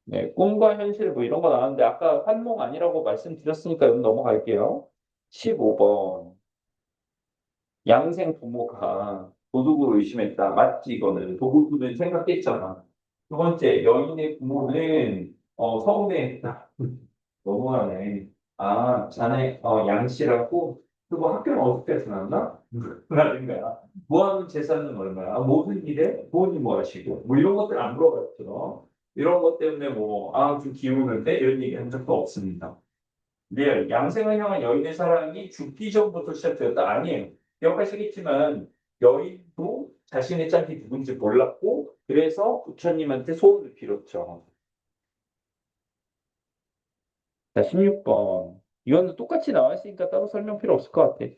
네, 꿈과 현실 뭐 이런 거 나왔는데 아까 환몽 아니라고 말씀드렸으니까 이건 넘어갈게요. 15번 양생 부모가 도둑으로 의심했다. 맞지 이거는. 도둑은 생각했잖아. 두 번째 여인의 부모는 서운해했다. 너무하네. 아, 자네 양씨라고 그거 학교는 어떻게 지났나? 라는 거야. 모아둔 재산은 얼마야? 모든 일에 부모님 뭐 하시고 뭐 이런 것들 안 물어봤죠. 이런 것 때문에 좀 기우는데 이런 얘기 한 적도 없습니다. 네, 양생을 향한 여인의 사랑이 죽기 전부터 시작되었다. 아니에요. 기억하시겠지만 여인도 자신의 짝이 누군지 몰랐고 그래서 부처님한테 소원을 빌었죠. 자, 16번. 이거는 똑같이 나와 있으니까 따로 설명 필요 없을 것 같아.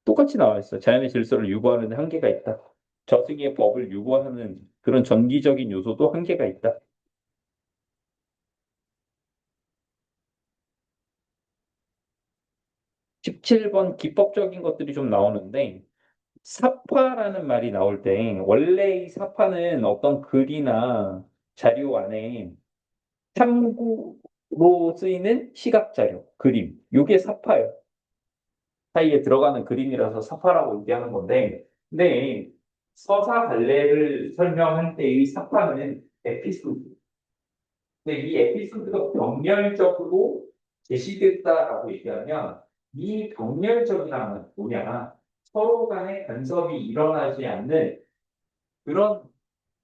똑같이 나와 있어. 자연의 질서를 유구하는 데 한계가 있다. 저승의 법을 유구하는 그런 전기적인 요소도 한계가 있다. 17번 기법적인 것들이 좀 나오는데 사파라는 말이 나올 때 원래 이 사파는 어떤 글이나 자료 안에 참고로 쓰이는 시각 자료, 그림. 이게 사파예요. 사이에 들어가는 그림이라서 사파라고 얘기하는 건데, 근데 서사 갈래를 설명할 때의 사파는 에피소드. 근데 이 에피소드가 병렬적으로 제시됐다라고 얘기하면 이 병렬적이라는 뭐냐? 서로 간에 간섭이 일어나지 않는 그런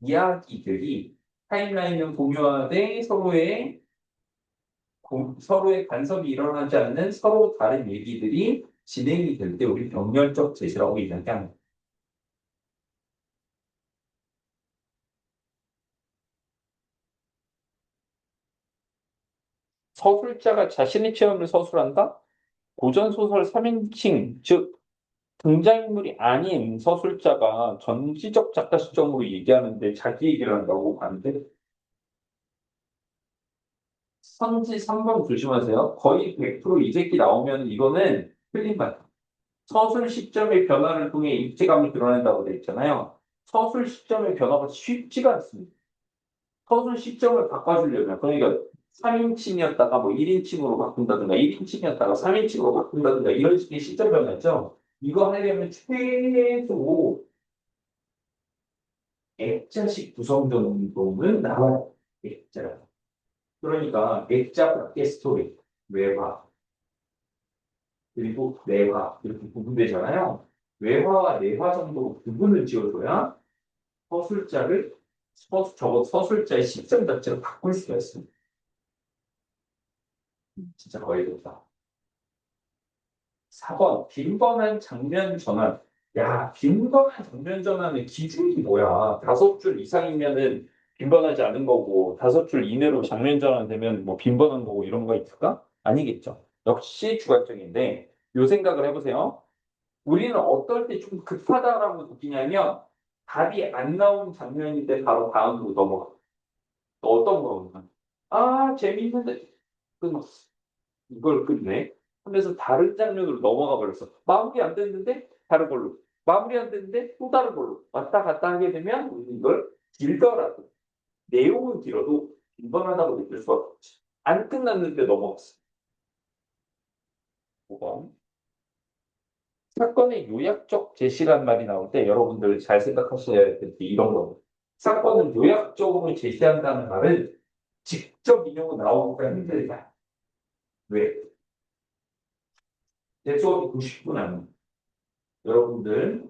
이야기들이 타임라인을 공유하되 서로의 간섭이 일어나지 않는 서로 다른 얘기들이 진행이 될 때 우리 병렬적 제시라고 이야기합니다. 서술자가 자신의 체험을 서술한다? 고전소설 3인칭, 즉 등장인물이 아닌 서술자가 전지적 작가 시점으로 얘기하는데 자기 얘기를 한다고 하는데 선지 3번 조심하세요. 거의 100%이 새끼 나오면 이거는 틀린 말. 서술 시점의 변화를 통해 입체감이 드러낸다고 돼 있잖아요. 서술 시점의 변화가 쉽지가 않습니다. 서술 시점을 바꿔주려면 그러니까 3인칭이었다가 뭐 1인칭으로 바꾼다든가 1인칭이었다가 3인칭으로 바꾼다든가 이런 식의 시점 변화죠. 이거 하려면 최소 액자식 구성 정도는 나와야 액자. 그러니까 액자 밖의 스토리, 외화, 그리고 내화 이렇게 구분되잖아요. 외화와 내화 정도로 구분을 지어줘야 적어 서술자의 시점 자체를 바꿀 수가 있습니다. 진짜 거의 됐다. 4번 빈번한 장면 전환. 야, 빈번한 장면 전환의 기준이 뭐야? 5줄 이상이면은 빈번하지 않은 거고 5줄 이내로 장면 전환되면 뭐 빈번한 거고 이런 거 있을까? 아니겠죠. 역시 주관적인데 요 생각을 해보세요. 우리는 어떨 때 좀 급하다라고 느끼냐면 답이 안 나온 장면인데 바로 다음으로 넘어가. 또 어떤 거? 재밌는데 이걸 끝내 하면서 다른 장면으로 넘어가 버렸어. 마무리 안 됐는데 다른 걸로. 마무리 안 됐는데 또 다른 걸로. 왔다 갔다 하게 되면 우리는 이걸 길더라도 내용은 길어도 빈번하다고 느낄 수가 없지. 안 끝났는데 넘어갔어. 19번. 사건의 요약적 제시란 말이 나올 때 여러분들 잘 생각하셔야 될 게 이런 거. 사건을 요약적으로 제시한다는 말은 직접 인용으로 나오기가 힘들다. 왜? 제 수업이 90분 아니에요. 여러분들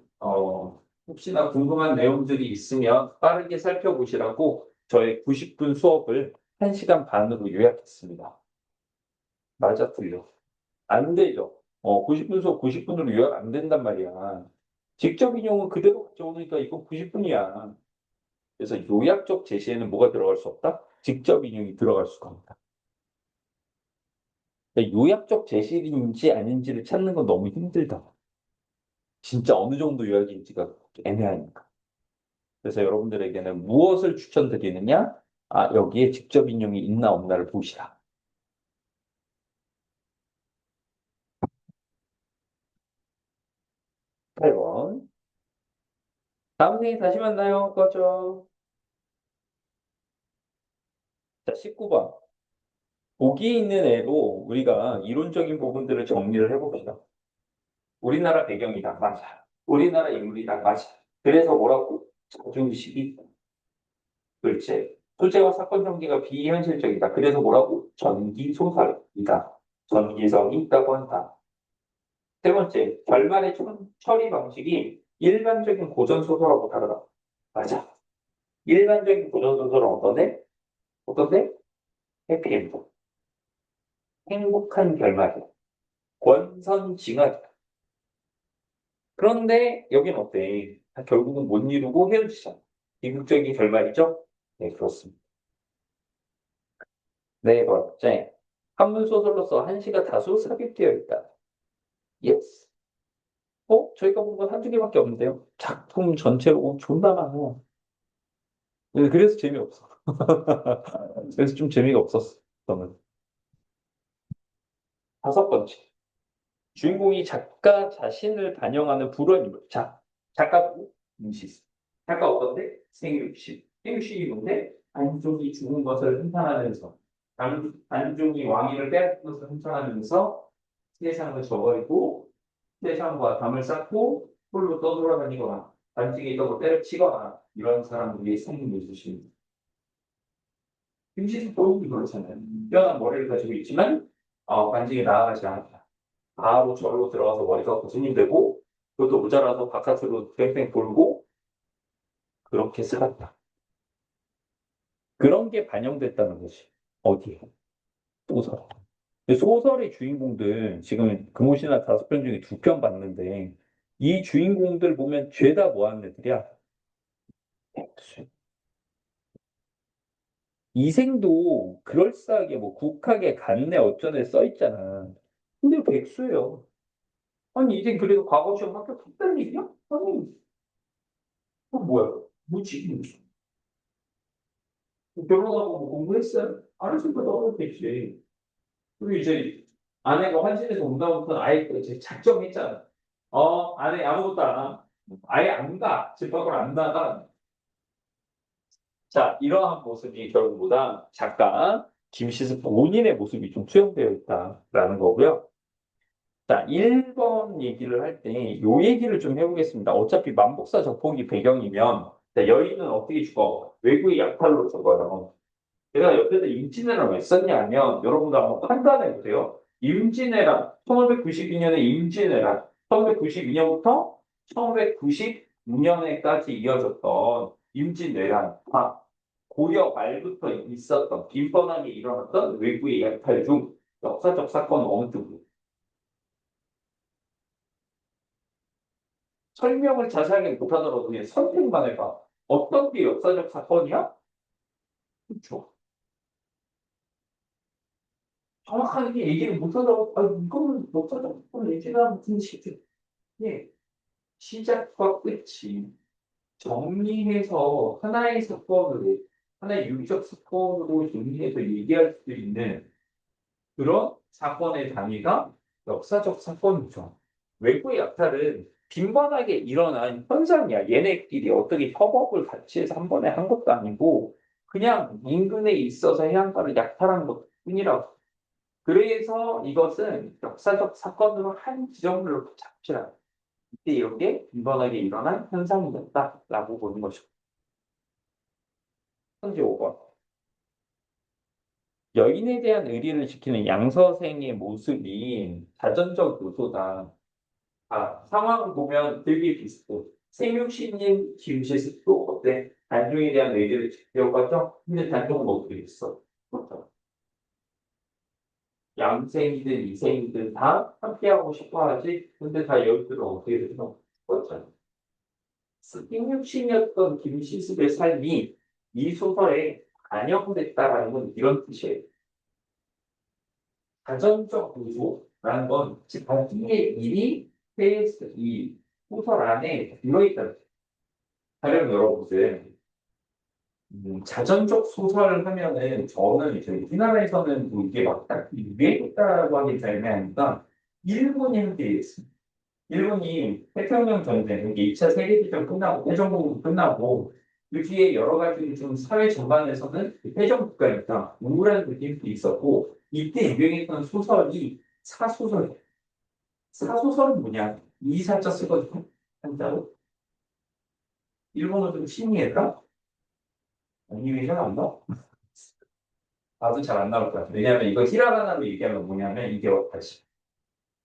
혹시나 궁금한 내용들이 있으면 빠르게 살펴보시라고 저의 90분 수업을 1시간 반으로 요약했습니다. 맞아, 틀려. 안 되죠. 90분 수업 90분으로 요약 안 된단 말이야. 직접 인용은 그대로 가져오니까 이거 90분이야. 그래서 요약적 제시에는 뭐가 들어갈 수 없다? 직접 인용이 들어갈 수가 없다. 그러니까 요약적 제시인지 아닌지를 찾는 건 너무 힘들다. 진짜 어느 정도 요약인지가 애매하니까. 그래서 여러분들에게는 무엇을 추천드리느냐? 아, 여기에 직접 인용이 있나 없나를 보시라. 8번. 다음 생에 다시 만나요. 꺼져. 자, 19번. 보기 있는 애로 우리가 이론적인 부분들을 정리를 해봅시다. 우리나라 배경이다. 맞아. 우리나라 인물이다. 맞아. 그래서 뭐라고? 자존심이. 그렇지. 소재와 사건 전개가 비현실적이다. 그래서 뭐라고? 전기소설이다. 전기성이 있다고 한다. 세 번째, 결말의 처리 방식이 일반적인 고전소설하고 다르다. 맞아. 일반적인 고전소설은 어떤데? 어떤데? 해피엔드. 행복한 결말이야. 권선징악이다. 그런데 여긴 어때? 결국은 못 이루고 헤어지잖아. 비극적인 결말이죠? 네, 그렇습니다. 네 번째, 한문소설로서 한시가 다수 삽입되어 있다. 예스. 저희가 본 건 한두 개밖에 없는데요. 작품 전체로 존나 많아. 네, 그래서 재미없어. 그래서 좀 재미가 없었어, 저는. 다섯 번째, 주인공이 작가 자신을 반영하는 불원 인물. 자, 작가 누구? 임시스. 작가 어떤데? 생육신. 생육신이 뭔데? 안종이 죽은 것을 흠판하면서, 안종이 왕위를 빼앗긴 것을 흠판하면서 세상을 저버리고 세상과 담을 쌓고 홀로 떠돌아다니거나 반증에 있던 걸 때려치거나 이런 사람들이 생명을 주십니다. 임시스 본인이 그렇잖아요. 뛰어난 머리를 가지고 있지만 반증에 나아가지 않았다. 바로 절로 들어가서 머리가 고스님되고 그것도 모자라서 바깥으로 뺑뺑 돌고 그렇게 살았다. 그런 게 반영됐다는 거지. 어디에? 소설. 근데 소설의 주인공들 지금 금오신화 5편 중에 2편 봤는데 이 주인공들 보면 죄다 뭐하는 애들이야? 백수. 이생도 그럴싸하게 뭐 국학에 간내 어쩌네 써 있잖아. 근데 백수예요. 아니 이제 그래도 과거 시험 합격했다는 얘기야? 아니 뭐야? 뭐지? 결혼하고 뭐 공부했어요? 안 했으니까 너무 됐지. 그리고 이제 아내가 환신해서 온다부터 아예 그 이제 작정했잖아. 아내 아무것도 안 함. 아예 안 가. 집 밖으로 안 나가. 자, 이러한 모습이 결국보다 작가 김시습 본인의 모습이 좀 투영되어 있다라는 거고요. 자, 1번 얘기를 할 때 요 얘기를 좀 해보겠습니다. 어차피 만복사 적폭이 배경이면 자, 여인은 어떻게 죽어? 외구의 약탈로 죽어요. 제가 옆에다 임진왜란 왜 썼냐 하면 여러분들 한번 판단해 보세요. 임진왜란 1592년에 임진왜란 1592년부터 1596년에까지 이어졌던 임진왜란 고려 말부터 있었던 빈번하게 일어났던 외구의 약탈 중 역사적 사건은 어느 쪽으로 설명을 자세하게 못하더라도 그냥 선택만 해봐. 어떤 게 역사적 사건이야? 그렇죠. 정확하게 얘기를 못하더라도 이거는 역사적 사건 얘기가 무슨 시기 예, 시작과 끝이 정리해서 하나의 사건으로 하나의 유기적 사건으로 정리해서 얘기할 수 있는 그런 사건의 단위가 역사적 사건이죠. 외부의 약탈은 빈번하게 일어난 현상이야. 얘네끼리 어떻게 협업을 같이 해서 한 번에 한 것도 아니고 그냥 인근에 있어서 해안가를 약탈한 것 뿐이라고. 그래서 이것은 역사적 사건으로 한 지점으로 잡히라. 이때 이렇게 빈번하게 일어난 현상이었다라고 보는 것이고. 현재 5번. 여인에 대한 의리를 지키는 양서생의 모습이 자전적 요소다. 상황을 보면 되게 비슷해. 생육신인 김시숙도 어때? 단종에 대한 의리를 지키려고 하죠? 근데 단종은 어떻게 됐어? 그렇죠. 양생이든 이생이든 다 함께하고 싶어 하지. 근데 다 여기들은 어떻게 됐어? 그렇죠. 생육신이었던 김시숙의 삶이 이 소설에 반영됐다라는 건 이런 뜻이에요. 가정적 요소라는 건 자기의 일이 이 소설 안에 들어있다. 가령 여러분들 자전적 소설을 하면은 저는 이제 우리나라에서는 뭐 이게 막 딱 유행했다고 하기 애매하니까 일본이 함께 했습니다. 일본이 태평양 전쟁, 이게 2차 세계대전 끝나고 패전국이 끝나고 그 뒤에 여러 가지 좀 사회 전반에서는 패전 국가니까 우울한 느낌도 있었고 이때 유행했던 소설이 사소설이에요. 사소설은 뭐냐? 이사자 쓰거든요. 한자로. 일본어 좀 신기할까? 애니메이션 안 나와? 나도 잘 안 나올 것 같아. 왜냐하면 이거 히라가나로 얘기하면 뭐냐면 이게 다시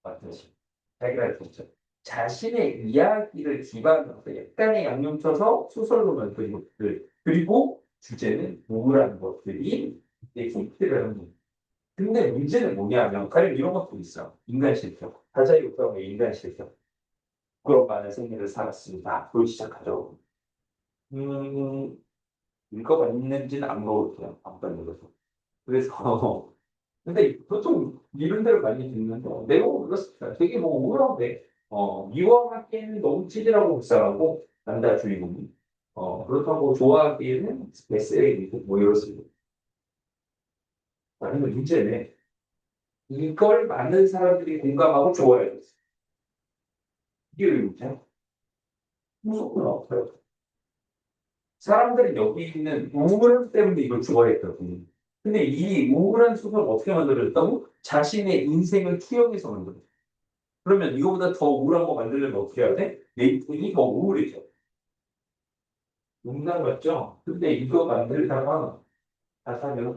맞듯이 자기가 했죠. 자신의 이야기를 기반으로 해서 약간의 양념 쳐서 소설로 만든 것들 그리고 주제는 우울한 것들이 이제 힌트를 하는 거예요. 근데 문제는 뭐냐면 가령 이런 것도 있어. 인간 실격. 가자의 욕망의 인간 실격. 그런 많은 생애를 살았습니다. 그걸 시작하죠. 음, 읽어봤는지는 안 먹었어요. 안 읽어서. 그래서 근데 보통 이런 데를 많이 듣는데 내용은 그렇습니다. 되게 뭐 우울한데 미워하기에는 너무 찌질하고 불쌍하고 남자 주인공이 그렇다고 좋아하기에는 베스트레이고 뭐 이렇습니다. 아니면 문제는 이걸 많은 사람들이 공감하고 좋아해야 돼. 이게 왜 문제야? 무조건 없어요. 사람들은 여기 있는 우울함 때문에 이걸 좋아했거든요. 근데 이 우울한 소설을 어떻게 만들었다고? 자신의 인생을 투영해서 만들었어. 그러면 이거보다 더 우울한 거 만들려면 어떻게 해야 돼? 내 인생이 더 우울해져. 농담 같죠? 근데 이거 만들다가 가사면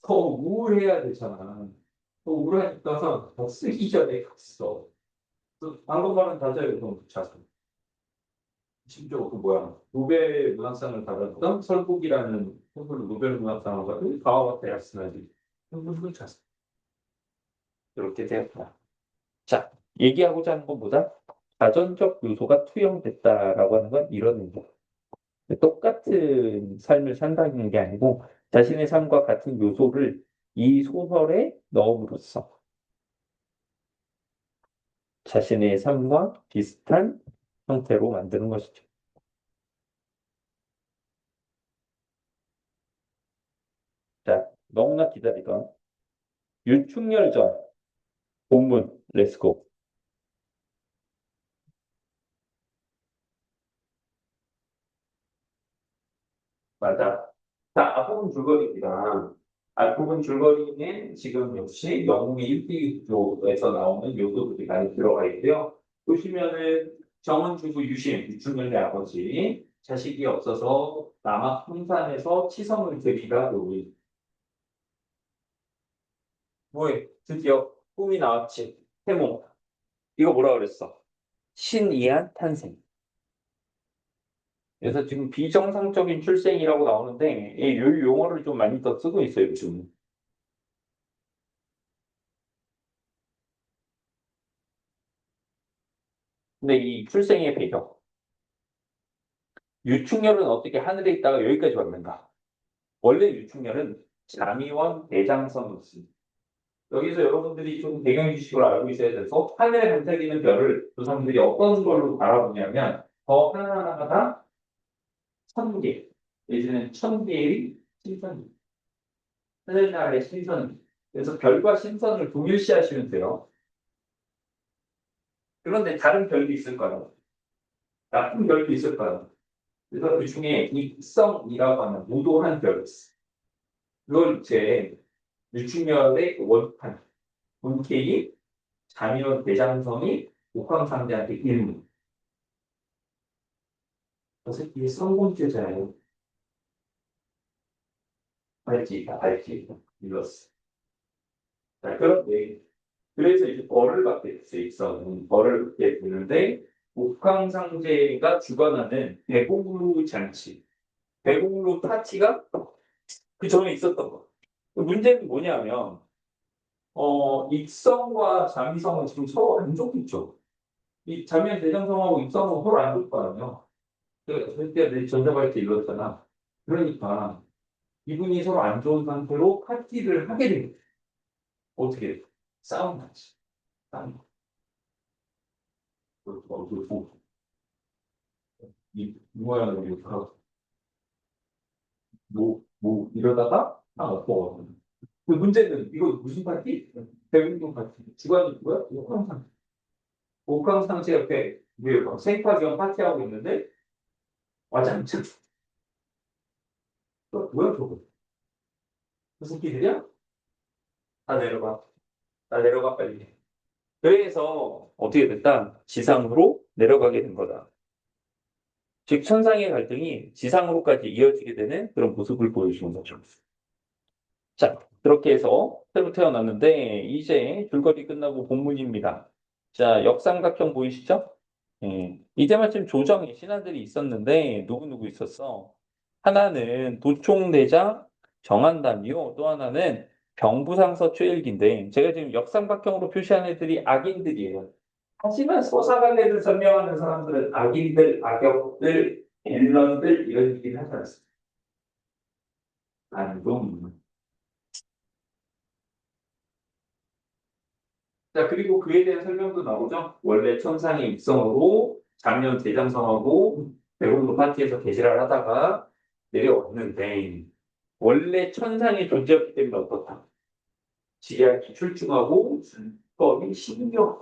더 우울해야 되잖아. 더 우울하니까 더 쓰기 전에 갔어. 방금 말은 다자요, 좀 자서. 심지어 그 뭐야 노벨 문학상을 받았던 설국이라는 분을 노벨 문학상을 받은 가와바타 야스나지 분을 잤어. 이렇게 되었다. 자, 얘기하고자 하는 것보다 자전적 요소가 투영됐다라고 하는 건 이런 의미. 똑같은 삶을 산다는 게 아니고 자신의 삶과 같은 요소를 이 소설에 넣음으로써 자신의 삶과 비슷한 형태로 만드는 것이죠. 자, 너무나 기다리던 윤충열전 본문 렛츠고. 맞아. 자, 앞부분 줄거리입니다. 앞부분 줄거리는 지금 역시 영웅의 일기 구조에서 나오는 요소들이 많이 들어가 있고요. 보시면은 정원주부 유심, 유충렬의 아버지, 자식이 없어서 남학 풍산에서 치성을 들이가 노이. 뭐해? 드디어 꿈이 나왔지. 태몽. 이거 뭐라 그랬어? 신이한 탄생. 그래서 지금 비정상적인 출생이라고 나오는데 이 용어를 좀 많이 더 쓰고 있어요, 요즘. 근데 이 출생의 배경. 유충렬은 어떻게 하늘에 있다가 여기까지 왔는가? 원래 유충렬은 남이원 대장성이었습니다. 여기서 여러분들이 좀 배경 지식을 알고 있어야 돼서 하늘에 반짝이는 별을 조상들이 어떤 걸로 바라보냐면 더 하나하나가 천 개, 내지는 천 개의 신선, 하늘나라의 신선. 그래서 별과 신선을 동일시하시면 돼요. 그런데 다른 별도 있을 거예요. 나쁜 별도 있을 거예요. 그래서 그 중에 익성이라고 하는 무도한 별이 있어요. 그걸 이제 유충열의 원판, 본캐이, 자면 대장성이 옥황상제한테 일무. 저 새끼 성공죄자예요. 알지, 일렀어. 자, 그런데, 그래서 이제 벌을 받게 될 수 있어. 벌을 받게 되는데, 옥황상제가 주관하는 대공루 잔치, 대공루 파티가 그 전에 있었던 거. 문제는 뭐냐면, 익성과 자미성은 지금 서로 안 좋고 있죠. 이 자미한 대장성하고 익성은 서로 안 좋을 거 아니에요. 그때 내 전자발찌 일렀잖아. 그러니까 이분이 서로 안 좋은 상태로 파티를 하게 된 거예요. 어떻게? 싸움 나지. 싸움. 그리고 이 모양으로 이렇게 하고 이러다가 없어. 그 문제는 이거 무슨 파티? 대운동 파티. 주관이 누구야? 옥황상. 옥황상제 옆에 생파기원 파티하고 있는데 와장창. 뭐야 저거? 그 새끼들이야? 다 내려가. 다 내려가 빨리. 그래서 어떻게 됐다? 지상으로 내려가게 된 거다. 즉 천상의 갈등이 지상으로까지 이어지게 되는 그런 모습을 보여주는 거죠. 자, 그렇게 해서 새로 태어났는데 이제 줄거리 끝나고 본문입니다. 자, 역삼각형 보이시죠? 이때 마침 조정의 신하들이 있었는데 누구누구 있었어? 하나는 도총대장 정한담이요. 또 하나는 병부상서 최일기인데 제가 지금 역삼각형으로 표시한 애들이 악인들이에요. 하지만 소사관례를 설명하는 사람들은 악인들, 악역들, 빌런들 이런 얘기를 하지 않습니다. 좀. 자, 그리고 그에 대한 설명도 나오죠. 원래 천상의 입성으로 작년 대장성하고 배공도 파티에서 계시를 하다가 내려왔는데 원래 천상의 존재였기 때문에 어떻다? 지략이 출중하고 거의 신경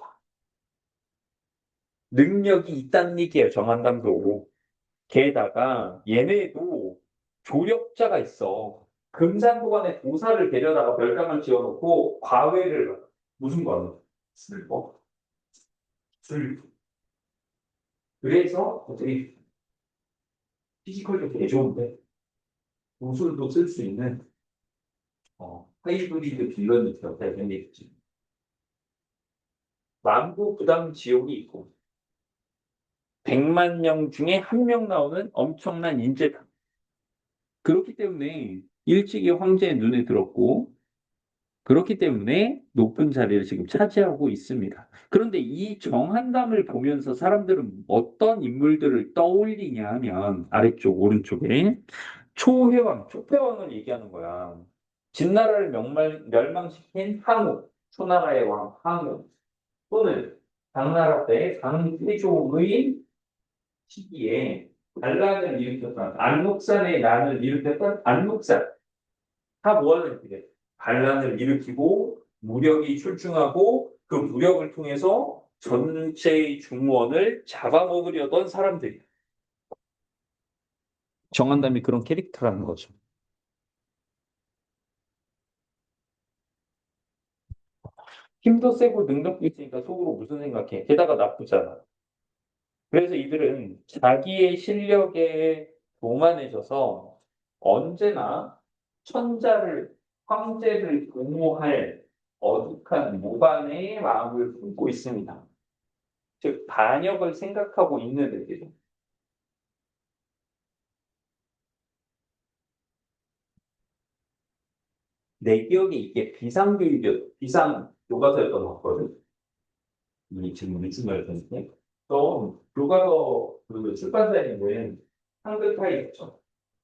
능력이 있다는 얘기예요. 정한담도. 게다가 얘네도 조력자가 있어. 금산보관에 도사를 데려다가 별장을 지어놓고 과외를 무슨 과외? 슬퍼. 술. 그래서 어떻게 피지컬도 되게 좋은데 무술도 쓸 수 있는 하이브리드 빌런이 되었다 이런 얘기지. 만부 부담 지옥이 있고 100만 명 중에 한 명 나오는 엄청난 인재다. 그렇기 때문에 일찍이 황제의 눈에 들었고 그렇기 때문에 높은 자리를 지금 차지하고 있습니다. 그런데 이 정한담을 보면서 사람들은 어떤 인물들을 떠올리냐 하면 아래쪽 오른쪽에 초패왕을 얘기하는 거야. 진나라를 멸망시킨 항우, 초나라의 왕 항우 또는 당나라 때 강태종의 시기에 반란을 일으켰던 안록산의 난을 일으켰던 안록산 다 뭐하는 게 반란을 일으키고 무력이 출중하고 그 무력을 통해서 전체의 중원을 잡아먹으려던 사람들이 정한담이 그런 캐릭터라는 거죠. 힘도 세고 능력도 있으니까 속으로 무슨 생각해? 게다가 나쁘잖아. 그래서 이들은 자기의 실력에 교만해져서 언제나 천자를, 황제를 공모할 어둑한 모반의 마음을 품고 있습니다. 즉, 반역을 생각하고 있는 애들이. 내 기억에 이게 비상 교과서였던 것 같거든. 이 지금 미친말였는데. 또, 교과서 그 출판사에 있는 한글 파일 있죠.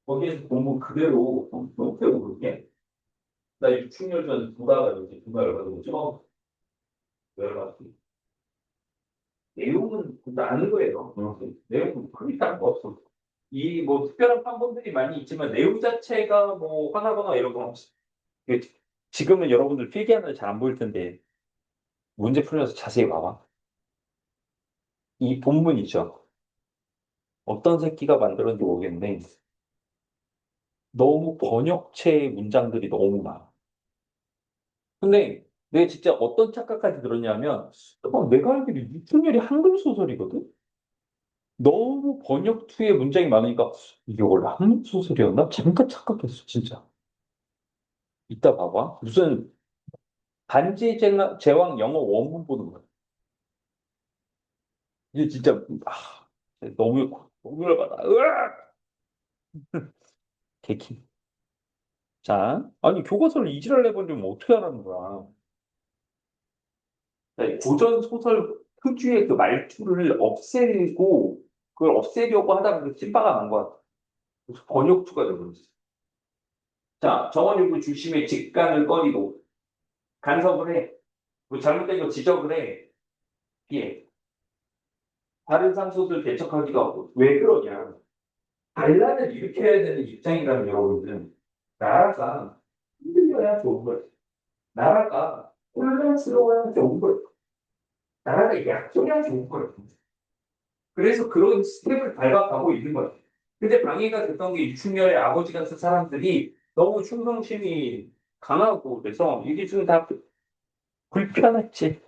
거기에서 공부 그대로 높게 오르게. 나 6년 전 두가를 가지고 좀 열받고. 내용은 아는 거예요. 내용은 크게 다른 거 없어. 이 뭐 특별한 판본들이 많이 있지만 내용 자체가 뭐 화나거나 이런 건 없어. 이게 지금은 여러분들 필기하면 잘 안 보일 텐데 문제 풀면서 자세히 봐봐. 이 본문이죠. 어떤 새끼가 만들었는지 모르겠는데 너무 번역체 문장들이 너무 많아. 근데 내가 진짜 어떤 착각까지 들었냐면, 내가 알기로 육중열이 한글 소설이거든? 너무 번역 투의 문장이 많으니까 이게 원래 한글 소설이었나? 잠깐 착각했어, 진짜. 이따 봐봐. 무슨 반지의 제왕 영어 원문 보는 거야. 이게 진짜 너무 열받아. 으악! 개키. 자, 아니 교과서를 이지랄 내버리면 어떻게 하라는 거야? 네, 고전 소설 특유의 그 말투를 없애고 그걸 없애려고 하다가 그 찐빠가 난 거야. 그래서 번역투가 되버렸어. 자, 정원일부 중심의 직간을 꺼리고 간섭을 해. 뭐 잘못된 거 지적을 해. 피해. 다른 상소들 대척하기도 하고. 왜 그러냐? 반란을 일으켜야 되는 입장이라면 여러분들은 나라가 흔들려야 좋은 거예요. 나라가 혼란스러워야 좋은 거예요. 나라가 약해야 좋은 거예요. 그래서 그런 스텝을 밟아가고 있는 거예요. 근데 방해가 됐던 게 이충렬의 아버지 같은 사람들이 너무 충성심이 강하고 그래서 이게 좀 다 불편했지.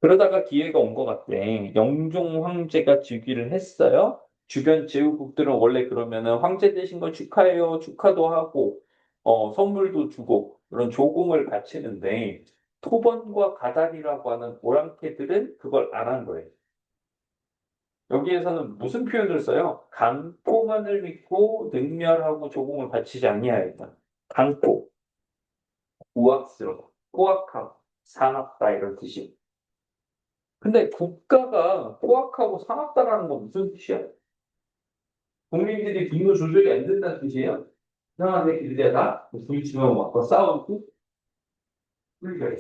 그러다가 기회가 온 것 같대. 영종 황제가 즉위를 했어요. 주변 제후국들은 원래 그러면은 황제 되신 걸 축하해요. 축하도 하고, 선물도 주고, 그런 조공을 바치는데, 토번과 가달이라고 하는 오랑캐들은 그걸 안 한 거예요. 여기에서는 무슨 표현을 써요? 강포만을 믿고 능멸하고 조공을 바치지 아니하였다. 강포, 우악스러워, 포악하고, 사납다 이런 뜻이. 근데 국가가 포악하고 사납다라는 건 무슨 뜻이야? 국민들이 분노 조절이 안 된다는 뜻이에요? 이상한 새끼들이 다 부딪히면 막고 싸우고 불결해.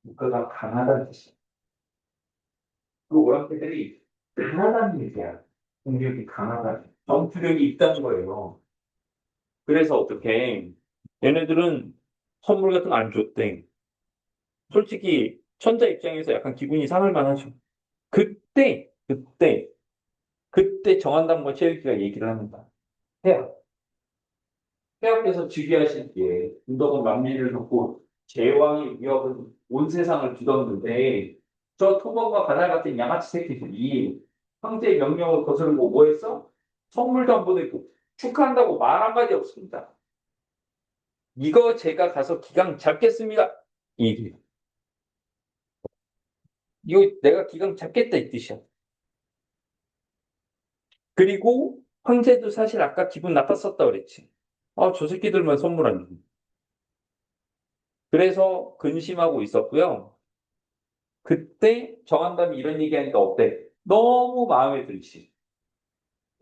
국가가 강하다는 뜻이야. 그 오락들이 강하다는 얘기야. 공격이 강하다. 전투력이 있다는 거예요. 그래서 어떻게 얘네들은 선물 같은 거 안 줬대. 솔직히 천자 입장에서 약간 기분이 상할 만하죠. 그때 정한담과 최욱이가 얘기를 합니다. 해요. 폐하께서 즉위하시기에 군덕은 만민을 돕고 제왕의 위협은 온 세상을 뒤덮는데 저 토벌과 가날 같은 양아치 새끼들이 황제의 명령을 거스르고 뭐 했어? 선물도 안 보내고 축하한다고 말 한마디 없습니다. 이거 제가 가서 기강 잡겠습니다. 이 이거 내가 기강 잡겠다 이 뜻이야. 그리고 황제도 사실 아까 기분 나빴었다 그랬지. 아, 저 새끼들만 선물 안 주. 그래서 근심하고 있었고요. 그때 정한담이 이런 얘기하니까 어때? 너무 마음에 들지.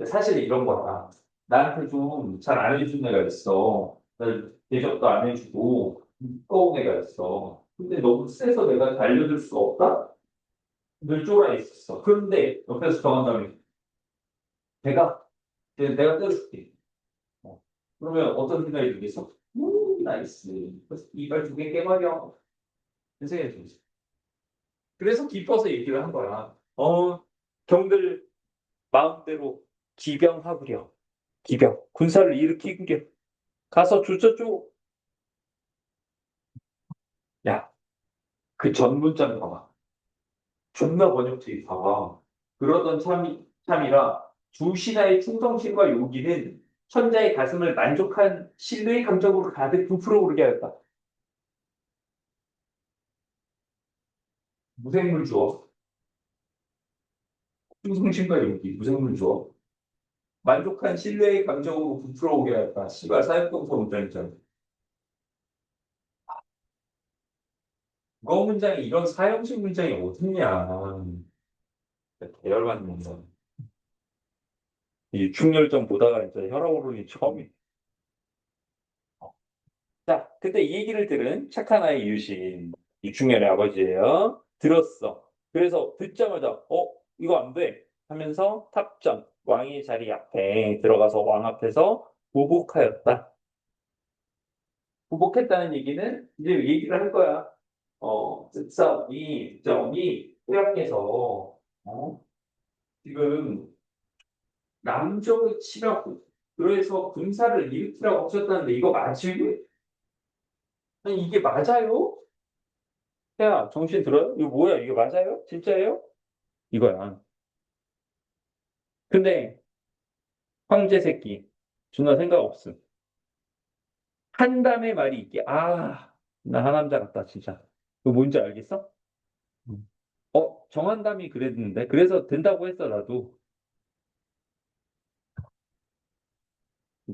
사실 이런 거야. 나한테 좀 잘 안 해준 애가 있어. 날 대접도 안 해주고 무거운 애가 있어. 근데 너무 세서 내가 알려줄 수가 없다? 늘 쫄아 있었어. 그런데 옆에서 정한담이 내가 내가 때려줄게. 어. 그러면 어떤 생각이 들겠어? 나이스. 그래서 이발 두 개 깨버려. 그 생각이 들지. 그래서 기뻐서 얘기를 한 거야. 경들 마음대로 기병하구려. 기병. 군사를 일으키구려. 가서 조져줘. 야, 그 전문장 봐봐. 존나 번역투입 봐봐. 그러던 참이라 두 신하의 충성심과 용기는 천자의 가슴을 만족한 신뢰의 감정으로 가득 부풀어 오르게 하였다. 무생물 주어. 충성심과 용기. 무생물 주어. 만족한 신뢰의 감정으로 부풀어 오게 하였다. 씨발 사역동서 문장이잖아. 국어 문장에 이런 사형식 문장이 어딨냐. 계열받는 거. 이 충렬점 보다가 이제 혈압 오르니 처음이. 자, 근데 이 얘기를 들은 착한 아이 유신, 이충렬의 아버지예요. 들었어. 그래서 듣자마자, 이거 안 돼. 하면서 탑전, 왕의 자리 앞에 들어가서 왕 앞에서 보복하였다. 보복했다는 얘기는 이제 얘기를 할 거야. 득사원이 회학에서, 지금 남쪽을 치라고, 그래서 군사를 일으키라고 하셨다는데 이거 맞지? 아니, 이게 맞아요? 야, 정신 들어요? 이거 뭐야? 이게 맞아요? 진짜예요? 이거야. 근데 황제 새끼 존나 생각 없음. 한담의 말이 있게 나 하남자 같다 진짜. 그거 뭔지 알겠어? 음. 정한담이 그랬는데 그래서 된다고 했어 나도.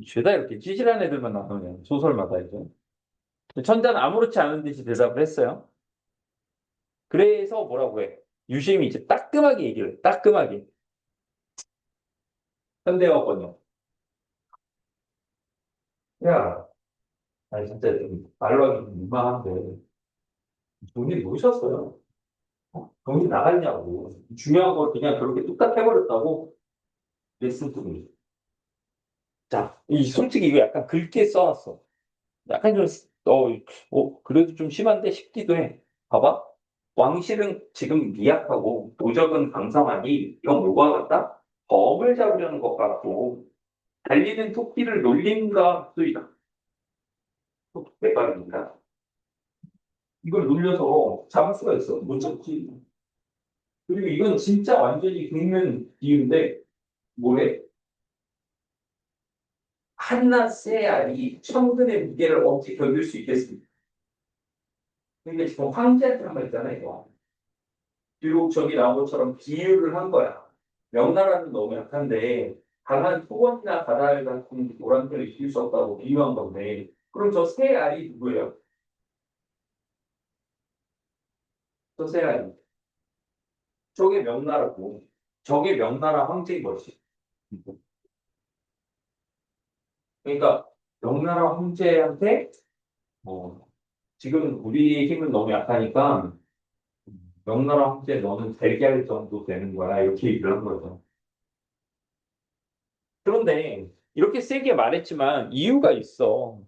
죄다 이렇게 찌질한 애들만 나오네 소설마다 이제. 천자는 아무렇지 않은 듯이 대답을 했어요. 그래서 뭐라고 해? 유심히 이제 따끔하게 얘기를 해. 따끔하게. 현대어건요. 야, 아니 진짜 좀 말로 하기 좀 민망한데 돈이 놓으셨어요. 돈이 나갔냐고. 중요한 걸 그냥 그렇게 뚝딱 해버렸다고. 레슨 중이. 자, 솔직히 이거 약간 긁게 써놨어. 약간 좀, 그래도 좀 심한데 싶기도 해. 봐봐. 왕실은 지금 미약하고 도적은 강성하니 이건 뭐가 같다? 범을 잡으려는 것 같고 달리는 토끼를 놀림과 수이다. 내발입니다. 이걸 놀려서 잡을 수가 있어. 못 잡지. 그리고 이건 진짜 완전히 긁는 비유인데 뭐래? 한낱 새 알이 천근의 무게를 어떻게 견딜 수 있겠습니까? 그러니까 지금 황제한테 한 말 있잖아요. 이거. 비록 저기 나온 것처럼 비유를 한 거야. 명나라는 너무 약한데 강한 토건이나 가달 같은 노란테를 이길 수 없다고 비유한 건데 그럼 저 새 알이 누구예요? 저 새 알이. 저게 명나라고. 저게 명나라 황제인 거지. 그러니까 명나라 황제한테 지금 우리의 힘은 너무 약하니까 명나라 황제 너는 달걀 정도 되는 거야. 이렇게 얘기를 한 거죠. 그런데 이렇게 세게 말했지만 이유가 있어.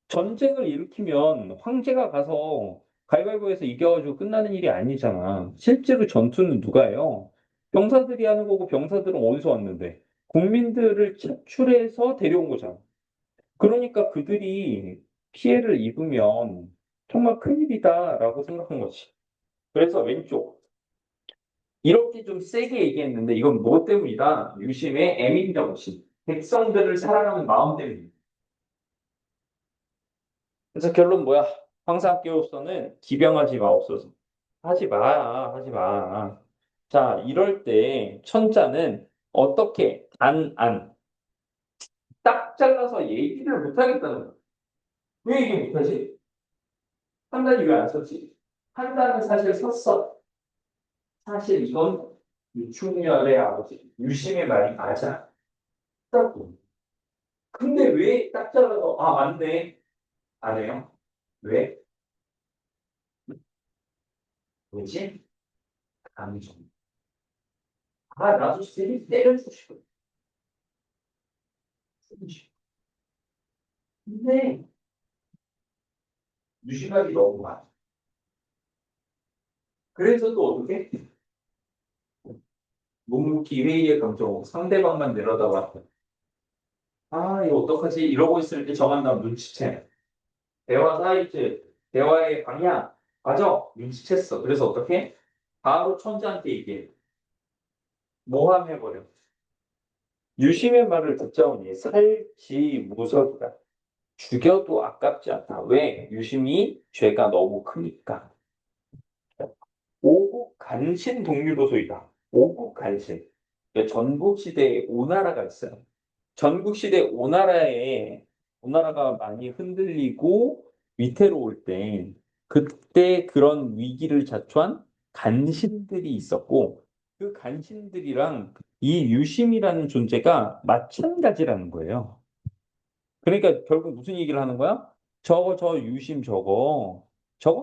전쟁을 일으키면 황제가 가서 가위바위보에서 이겨가지고 끝나는 일이 아니잖아. 실제로 전투는 누가 해요? 병사들이 하는 거고 병사들은 어디서 왔는데? 국민들을 차출해서 데려온 거잖아. 그러니까 그들이 피해를 입으면 정말 큰일이다라고 생각한 거지. 그래서 왼쪽. 이렇게 좀 세게 얘기했는데 이건 뭐 때문이다? 유심의 애민정신. 백성들을 사랑하는 마음 때문이다. 그래서 결론 뭐야? 황사학교로서는 기병하지 마옵소서. 하지 마, 하지 마. 자, 이럴 때 천자는 어떻게 딱 잘라서 얘기를 못 하겠다는 거야. 왜 얘기 못 하지? 판단이 왜 안 썼지? 판단은 사실 섰어. 사실 이건 유충렬의 아버지, 유심의 말이 맞아. 썼고. 근데 왜 딱 잘라서, 맞네. 안 해요? 왜? 왜지? 감정. 나도 세게 때려주고 싶어. 근데 유심하기 너무 많아. 그래서 또 어떻게? 묵묵히 회의의 감정, 상대방만 내려다봐. 이거 어떡하지? 이러고 있을 때 정한다면 눈치채. 대화 사이트, 대화의 방향, 과정, 눈치챘어. 그래서 어떻게? 바로 천재한테 얘기해. 모함해버려. 유심의 말을 듣자오니 살지무섭다. 죽여도 아깝지 않다. 왜? 유심히 죄가 너무 크니까. 오국 간신 동류도소이다. 오국 간신. 그러니까 전국시대에 오나라가 있어요. 전국시대 오나라가 많이 흔들리고 위태로울 때 그때 그런 위기를 자초한 간신들이 있었고 그 간신들이랑 이 유심이라는 존재가 마찬가지라는 거예요. 그러니까 결국 무슨 얘기를 하는 거야? 저 유심 저거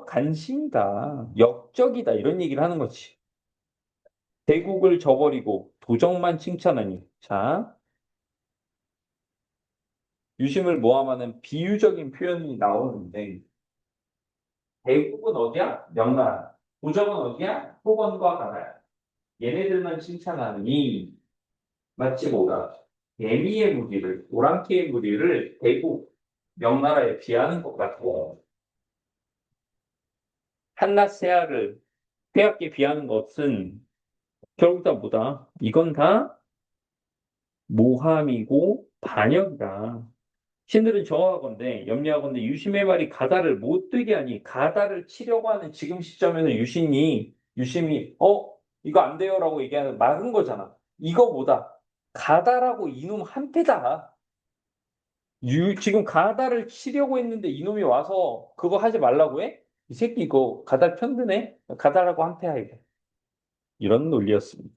간신이다. 역적이다. 이런 얘기를 하는 거지. 대국을 저버리고 도적만 칭찬하니. 자, 유심을 모함하는 비유적인 표현이 나오는데 대국은 어디야? 명나라. 도적은 어디야? 호건과 가나야. 얘네들만 칭찬하니 맞지 뭐다. 개미의 무리를, 오랑캐의 무리를 대국, 명나라에 비하는 것 같고 한낱 세아를 폐하께 비하는 것은 결국 다 뭐다? 이건 다 모함이고 반역이다. 신들은 저하건대 염려하건대 유심의 말이 가다를 못 되게 하니 가다를 치려고 하는 지금 시점에서 유심이 이거 안 돼요라고 얘기하는 막은 거잖아. 이거 뭐다? 가다라고 이놈 한패다. 지금 가다를 치려고 했는데 이놈이 와서 그거 하지 말라고 해? 이 새끼 이거 가달 편드네? 가다라고 한패야 이거. 이런 논리였습니다.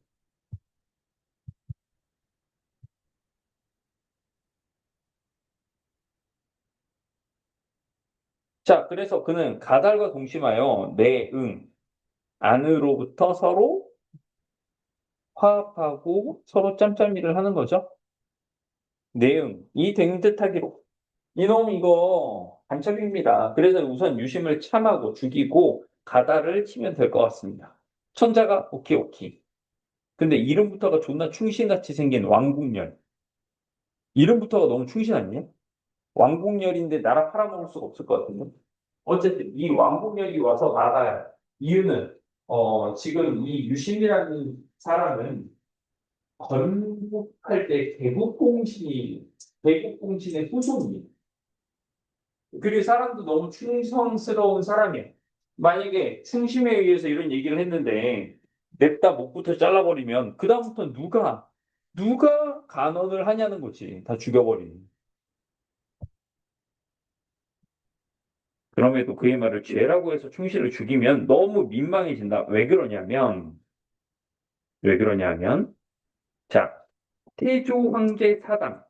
자, 그래서 그는 가달과 동심하여 내 안으로부터 서로 화합하고 서로 짬짬이를 하는 거죠. 내응, 이 된 듯하기로. 이놈 이거 간첩입니다. 그래서 우선 유심을 참하고 죽이고 가다를 치면 될 것 같습니다. 천자가 오케이 오케이. 근데 이름부터가 존나 충신같이 생긴 왕국열. 이름부터가 너무 충신 아니냐? 왕국열인데 나라 팔아먹을 수가 없을 것 같은데. 어쨌든 이 왕국열이 와서 나가야. 이유는 지금 이 유심이라는 사람은 건국할 때 개국공신의 후손이에요. 그리고 사람도 너무 충성스러운 사람이에요. 만약에 충심에 의해서 이런 얘기를 했는데 냅다 목부터 잘라버리면 그다음부터 누가 간언을 하냐는 거지. 다 죽여버리는. 그럼에도 그의 말을 죄라고 해서 충실을 죽이면 너무 민망해진다. 왜 그러냐면 자 태조 황제 사당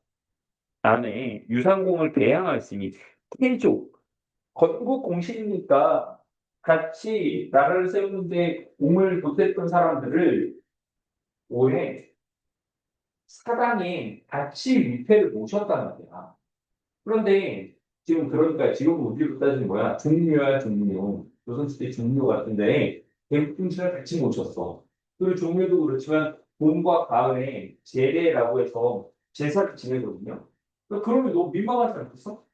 안에 유상공을 배양하였으니 태조 건국 공신이니까 같이 나라를 세우는데 공을 보탰던 사람들을 올해 사당에 같이 위패를 모셨다는 거야. 그런데 그러니까 지금 우리로 따지는 거야. 종묘야 종묘. 조선시대 종묘 같은데 대국공신을 같이 모셨어. 그 종묘도 그렇지만 봄과 가을에 제례라고 해서 제사를 지내거든요. 그러면 너무 민망하지 않겠어?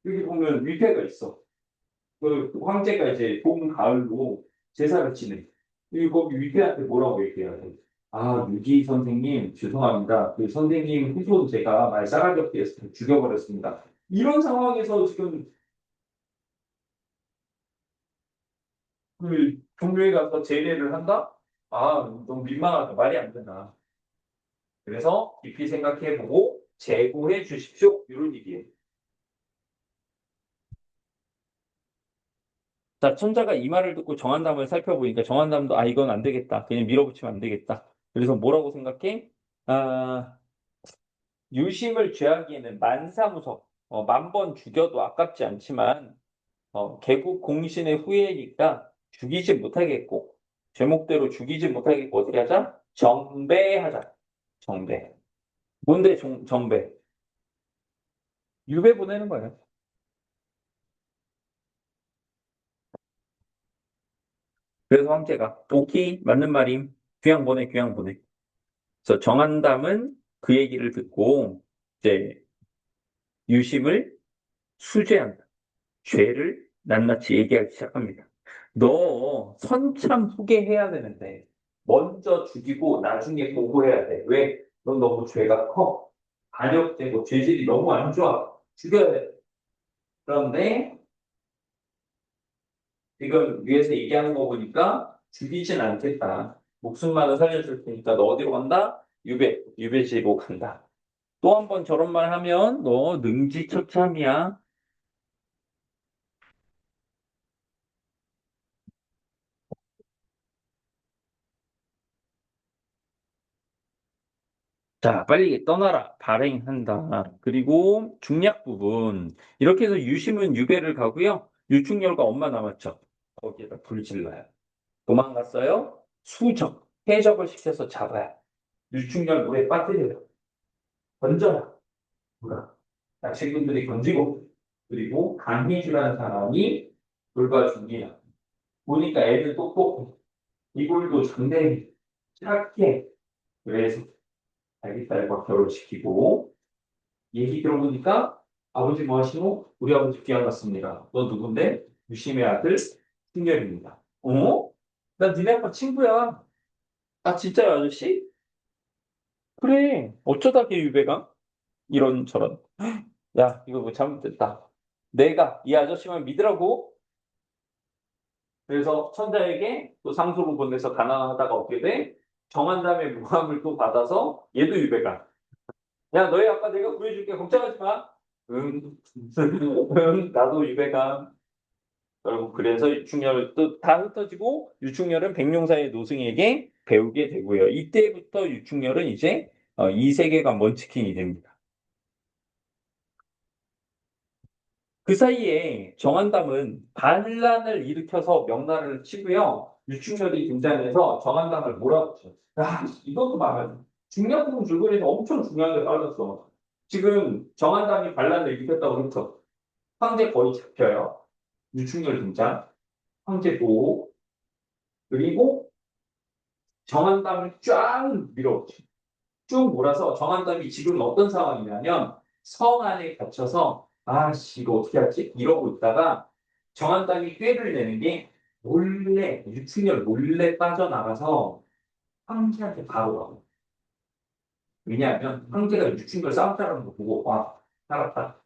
여기 보면 위패가 있어. 그 황제가 이제 봄, 가을로 제사를 지내. 거기 위패한테 뭐라고 얘기해야 돼? 아, 유기 선생님, 죄송합니다. 그 선생님 후손 제가 말 싸가지 없게 해서 죽여버렸습니다. 이런 상황에서 지금 그 종교에 가서 제례를 한다? 아, 너무 민망하다. 말이 안 된다. 그래서 깊이 생각해보고 재고해 주십시오. 이런 얘기예요. 자, 천자가 이 말을 듣고 정한담을 살펴보니까 정한담도 이건 안 되겠다. 그냥 밀어붙이면 안 되겠다. 그래서 뭐라고 생각해? 아, 유심을 죄하기에는 만사무석, 만 번 죽여도 아깝지 않지만 개국 공신의 후예니까 죽이지 못하겠고 제목대로 죽이지 못하겠고 어떻게 하자? 정배하자. 정배. 뭔데 정배? 유배 보내는 거예요. 그래서 황제가 오케이 맞는 말임. 귀양 보내 귀양 보내. 그래서 정한담은 그 얘기를 듣고 이제 유심을 수죄한다. 죄를 낱낱이 얘기하기 시작합니다. 너 선참 후계해야 되는데 먼저 죽이고 나중에 보고해야 돼. 왜? 넌 너무 죄가 커. 반역되고 죄질이 너무 안 좋아. 죽여야 돼. 그런데 지금 위에서 얘기하는 거 보니까 죽이진 않겠다. 목숨만은 살려줄 테니까 너 어디로 간다? 유배지로 간다. 또 한 번 저런 말 하면 너 능지처참이야. 자, 빨리 떠나라. 발행한다. 그리고 중략 부분. 이렇게 해서 유심은 유배를 가고요. 유충열과 엄마 남았죠. 거기에다 불 질러요. 도망갔어요. 수적, 해적을 시켜서 잡아요. 유충열 물에 빠뜨려요. 던져라. 물어. 낚시꾼들이 던지고 그리고 강희주라는 사람이 돌봐 줍니다. 보니까 애들 똑똑해. 이골도 장대히 착해. 그래서 자기 딸과 결혼시키고 얘기 들어보니까 아버지 뭐 하시노? 우리 아버지 귀양 갔습니다. 너 누군데? 유심의 아들 충렬입니다. 어? 나 니네 아빠 친구야. 아, 진짜요, 아저씨? 그래. 어쩌다 걔 유배가? 이런 저런. 야, 이거 뭐 잘못됐다. 내가 이 아저씨만 믿으라고? 그래서 천자에게 또 상소를 보내서 가난하다가 어떻게 돼? 정한담의 무함을 또 받아서 얘도 유배가. 야, 너희 아빠 내가 구해줄게. 걱정하지 마. 응, 응, 나도 유배가. 결국 그래서 유충렬 또 다 흩어지고 유충렬은 백룡사의 노승에게 배우게 되고요. 이때부터 유충렬은 이제 이 세계관 먼치킨이 됩니다. 그 사이에 정한담은 반란을 일으켜서 명나라를 치고요. 유충렬이 등장해서 정한담을 몰아붙여. 아, 이것도 말하자. 중량품 줄거리에서 엄청 중요한 게 빠졌어. 지금 정한담이 반란을 일으켰다고 그랬죠. 황제 거의 잡혀요. 유충렬 등장. 황제 보호. 그리고 정한담을 쫙 밀어붙여. 쭉 몰아서 정한담이 지금 어떤 상황이냐면 성 안에 갇혀서 아씨 이거 어떻게 하지? 이러고 있다가 정한담이 꾀를 내는 게 몰래 유충렬 몰래 빠져나가서 황제한테 바로 와. 왜냐하면 황제가 유충렬 싸움자라는 거 보고 와 살았다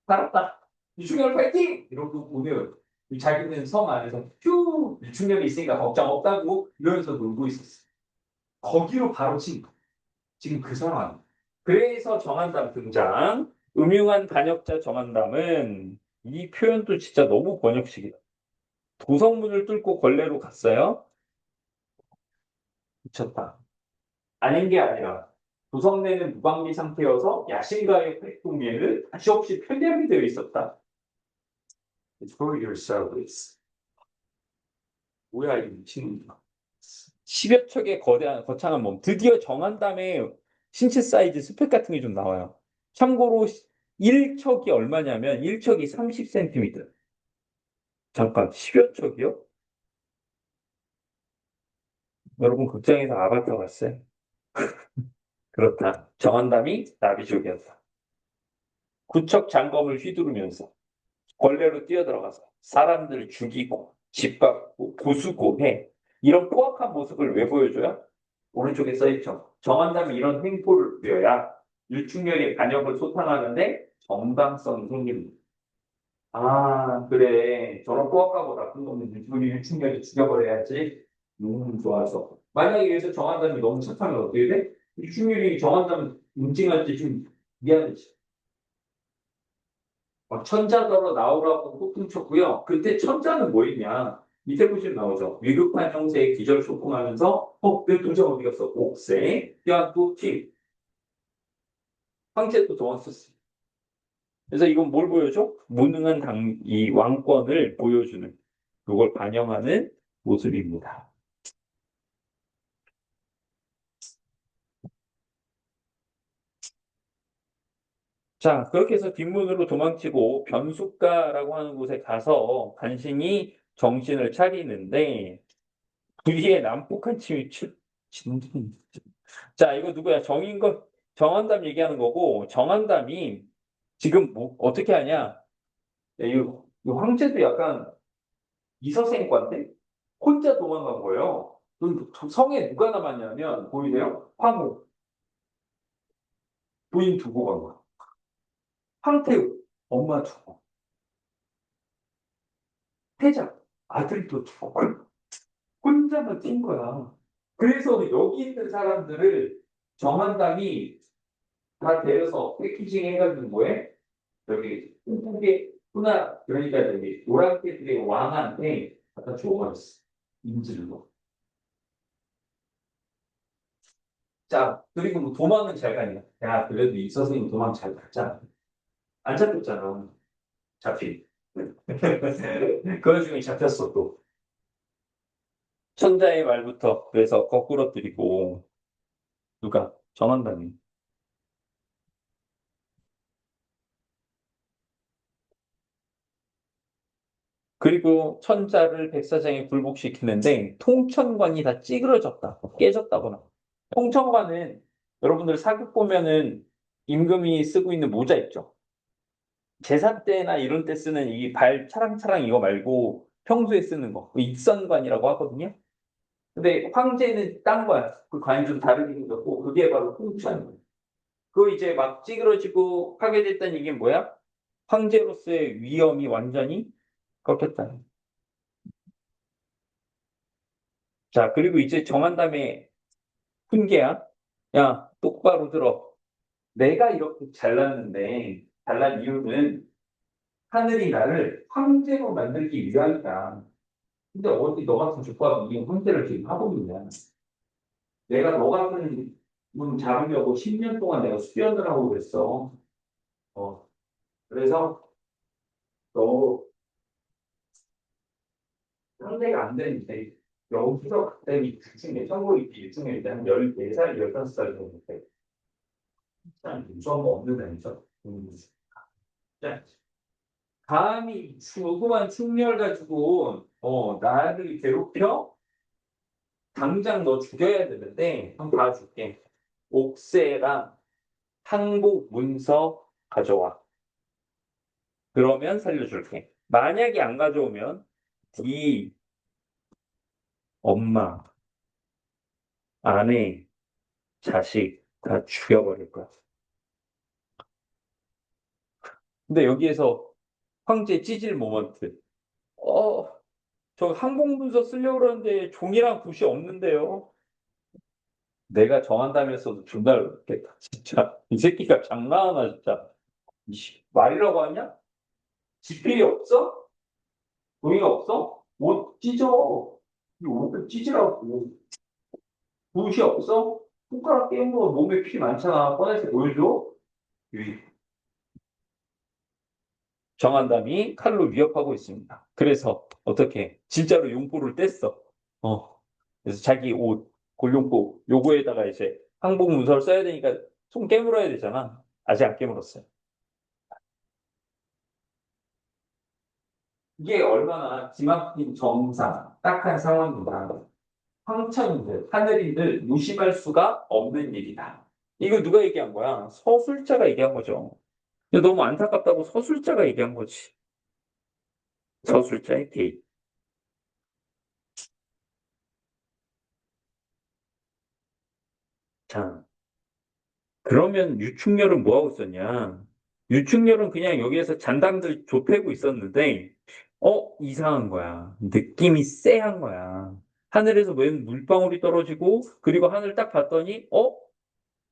살았다 유충렬 파이팅 이러고 오늘 자기는 성 안에서 휴 유충렬이 있으니까 걱정 없다고 이러면서 놀고 있었어. 거기로 바로 친 거야. 지금 그 상황. 그래서 정한담 등장. 음흉한 반역자 정한담은 이 표현도 진짜 너무 번역식이다. 도성문을 뚫고 걸레로 갔어요. 미쳤다. 아닌 게 아니라 도성 내는 무방비 상태여서 야심가의 활동에는 다시 없이 편리하게 되어 있었다. It's for your service. 뭐야 이 미친놈. 10여 척의 거대한 거창한 몸. 드디어 정한담의 신체 사이즈 스펙 같은 게 좀 나와요. 참고로 1척이 얼마냐면 1척이 30cm. 잠깐 10여 척이요? 여러분 극장에서 아바타 봤어요? 그렇다. 정한담이 나비족이었다. 구척 장검을 휘두르면서 걸레로 뛰어들어가서 사람들을 죽이고 짓밟고 부수고 해. 이런 포악한 모습을 왜 보여줘요? 오른쪽에 써있죠. 정한담이 이런 행포를 보여야 유충렬이 반역을 소탕하는데 정당성이 생깁니다. 아, 그래. 저런 포악하고 나쁜 놈은 우리 유충렬이 죽여버려야지. 좋아서. 만약에 여기서 정한담이 너무 착하면 어떻게 돼? 유충렬이 정한담 응징할 때 좀 미안해지. 막 천자더러 나오라고 호풍 쳤고요. 그때 천자는 뭐였냐? 밑에 보시면 나오죠. 위급한 형세의 기절 소풍하면서 내 동생 어디 갔어? 옥새, 뼈안고 팁. 황제도 도망쳤어. 그래서 이건 뭘 보여줘? 무능한 이 왕권을 보여주는 그걸 반영하는 모습입니다. 자, 그렇게 해서 뒷문으로 도망치고 변숫가라고 하는 곳에 가서 간신히 정신을 차리는데 그의 난폭한 침이 진동. 자, 이거 누구야? 정한담 얘기하는 거고 정한담이 지금 뭐 어떻게 하냐? 야, 이 황제도 약간 이서생관데 혼자 도망간 거예요. 그럼 성에 누가 남았냐면 보이세요? 황후 부인 두고 간 거야. 황태우 엄마 두고 태자 아들도 두고 혼자만 뛴 거야. 그래서 여기 있는 사람들을 정한담이 다 데려서 패키징 해가지고 뭐해? 여기 한국의 훈화 그러니까 여기 노란개들의 왕한테 갖다 줘버렸어. 인질로. 자, 그리고 뭐 도망은 잘 가냐? 야, 그래도 이 선생님 도망 잘 갔잖아. 안 잡혔잖아. 잡힌. 그 와중에 잡혔어 또. 천자의 말부터 그래서 거꾸로 드리고 누가 정한다니. 그리고 천자를 백사장에 굴복시키는데 통천관이 다 찌그러졌다, 깨졌다거나. 통천관은 여러분들 사극 보면은 임금이 쓰고 있는 모자 있죠. 제사 때나 이런 때 쓰는 이 발 차랑차랑 이거 말고 평소에 쓰는 거. 그 익선관이라고 하거든요. 근데 황제는 딴 거야. 그 관이 좀 다르게 생겼고, 그게 바로 풍차인 거야. 그 이제 막 찌그러지고 하게 됐다는 얘기 뭐야? 황제로서의 위엄이 완전히 꺾였다. 자, 그리고 이제 정한 다음에 훈계야. 야, 똑바로 들어. 내가 이렇게 잘났는데, 잘난 이유는 하늘이 나를 황제로 만들기 위함이다. 근데 어디 너 같은 족밥이 황제를 지금 하고 있냐. 내가 너 같은 분 잡으려고 10년 동안 내가 수련을 하고 그랬어. 어, 그래서 너 상대가 안 되는데, 여기서 갑자기 중에 천국이 일중에 한 14살, 15살 정도 돼. 참 무서운 거 없는 애죠. 자, 감히 조그만 충렬 가지고 나를 괴롭혀? 당장 너 죽여야 되는데 한번 봐줄게. 옥새랑 항복 문서 가져와. 그러면 살려줄게. 만약에 안 가져오면 네 엄마, 아내, 자식 다 죽여버릴 거야. 근데 여기에서 황제 찌질 모먼트. 어, 저 항복문서 쓰려고 그러는데 종이랑 붓이 없는데요. 내가 정한다면서도 존나 어렵겠다. 진짜. 이 새끼가 장난하나, 진짜. 말이라고 하냐? 지필이 없어? 종이가 없어? 옷 찢어. 이 옷을 찢으라고. 붓이 없어? 손가락 깨물어 몸에 피 많잖아. 꺼내서 보여줘. 이 정한담이 칼로 위협하고 있습니다. 그래서 어떻게 진짜로 용포를 뗐어. 그래서 자기 옷, 골룡포 요거에다가 이제 항복 문서를 써야 되니까 손 깨물어야 되잖아. 아직 안 깨물었어요. 이게 얼마나 기막힌 정상, 딱한 상황인가. 황천인들, 하늘인들 무심할 수가 없는 일이다. 이거 누가 얘기한 거야? 서술자가 얘기한 거죠. 근데 너무 안타깝다고 서술자가 얘기한 거지. 서술자의 개입. 자, 그러면 유충렬은 뭐 하고 있었냐? 유충렬은 그냥 여기에서 잔당들 좁히고 있었는데, 이상한 거야. 느낌이 쎄한 거야. 하늘에서 웬 물방울이 떨어지고, 그리고 하늘 딱 봤더니,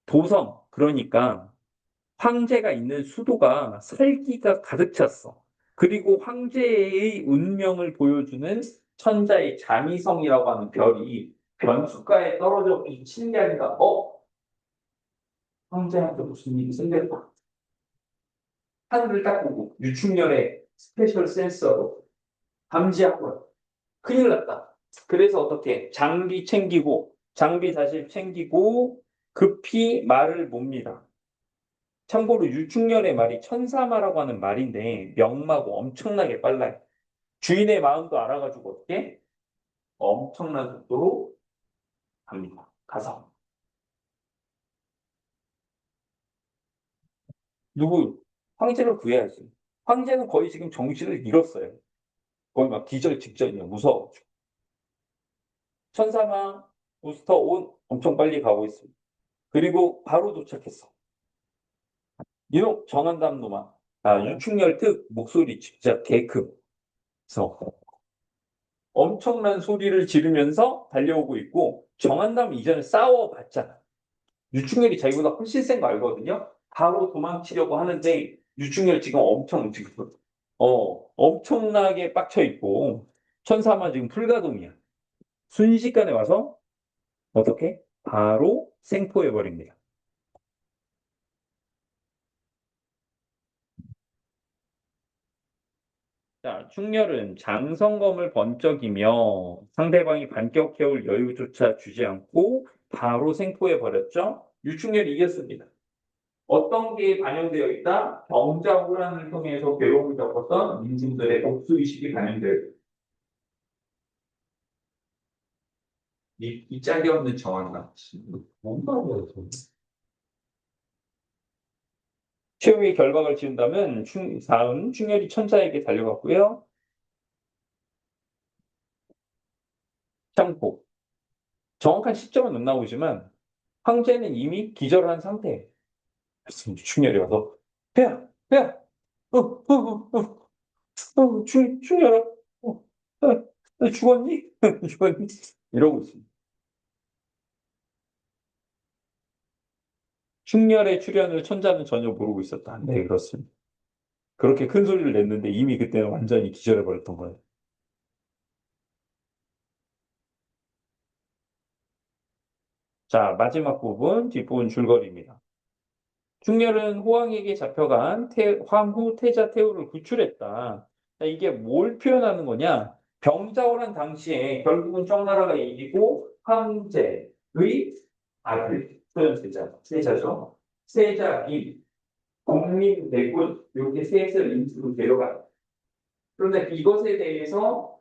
도성. 그러니까 황제가 있는 수도가 살기가 가득 찼어. 그리고 황제의 운명을 보여주는 천자의 자미성이라고 하는 별이 변수가에 떨어져 비치는 게 아니라, 황제한테 무슨 일이 생겼다. 하늘을 딱 보고 유충렬의 스페셜 센서로 감지한 거야. 큰일 났다. 그래서 어떻게 장비 챙기고 장비 다시 챙기고 급히 말을 봅니다. 참고로 유충렬의 말이 천사마라고 하는 말인데 명마고 엄청나게 빨라요. 주인의 마음도 알아가지고 어떻게 엄청난 속도로 갑니다. 가서 누구 황제를 구해야지. 황제는 거의 지금 정신을 잃었어요. 거의 막 기절 직전이야. 무서워. 천사마 부스터 온 엄청 빨리 가고 있습니다. 그리고 바로 도착했어. 이놈 정한담 놈아. 유충렬 특 목소리 진짜 개급. 그래서 엄청난 소리를 지르면서 달려오고 있고 정한담 이전에 싸워봤잖아. 유충렬이 자기보다 훨씬 센 거 알거든요. 바로 도망치려고 하는데 유충렬 지금 엄청나게 빡쳐 있고 천사마 지금 풀가동이야. 순식간에 와서 어떻게? 바로 생포해 버립니다. 자, 충렬은 장성검을 번쩍이며 상대방이 반격해올 여유조차 주지 않고 바로 생포해 버렸죠. 유충렬이 이겼습니다. 어떤 게 반영되어 있다? 병자호란을 통해서 괴로움을 겪었던 민중들의 복수의식이 반영되어 있다. 이 짝이 없는 정황과 뭔가 보여서 최후의 결박을 지은다면 다음 충렬이 천사에게 달려갔고요. 참고. 정확한 시점은 안 나오지만 황제는 이미 기절한 상태예요. 그래서 충렬이 와서 배야, 배야, 충렬아, 죽었니? 죽었니? 이러고 있습니다. 충렬의 출현을 천자는 전혀 모르고 있었다. 네, 그렇습니다. 그렇게 큰 소리를 냈는데 이미 그때는 완전히 기절해 버렸던 거예요. 자, 마지막 부분, 뒷부분 줄거리입니다. 충렬은 호왕에게 잡혀간 황후 태자 태후를 구출했다. 자, 이게 뭘 표현하는 거냐? 병자호란 당시에 결국은 청나라가 이기고 황제의 아들, 세자죠. 세자인 국민 대군 이렇게 셋을 인수로 데려가. 그런데 이것에 대해서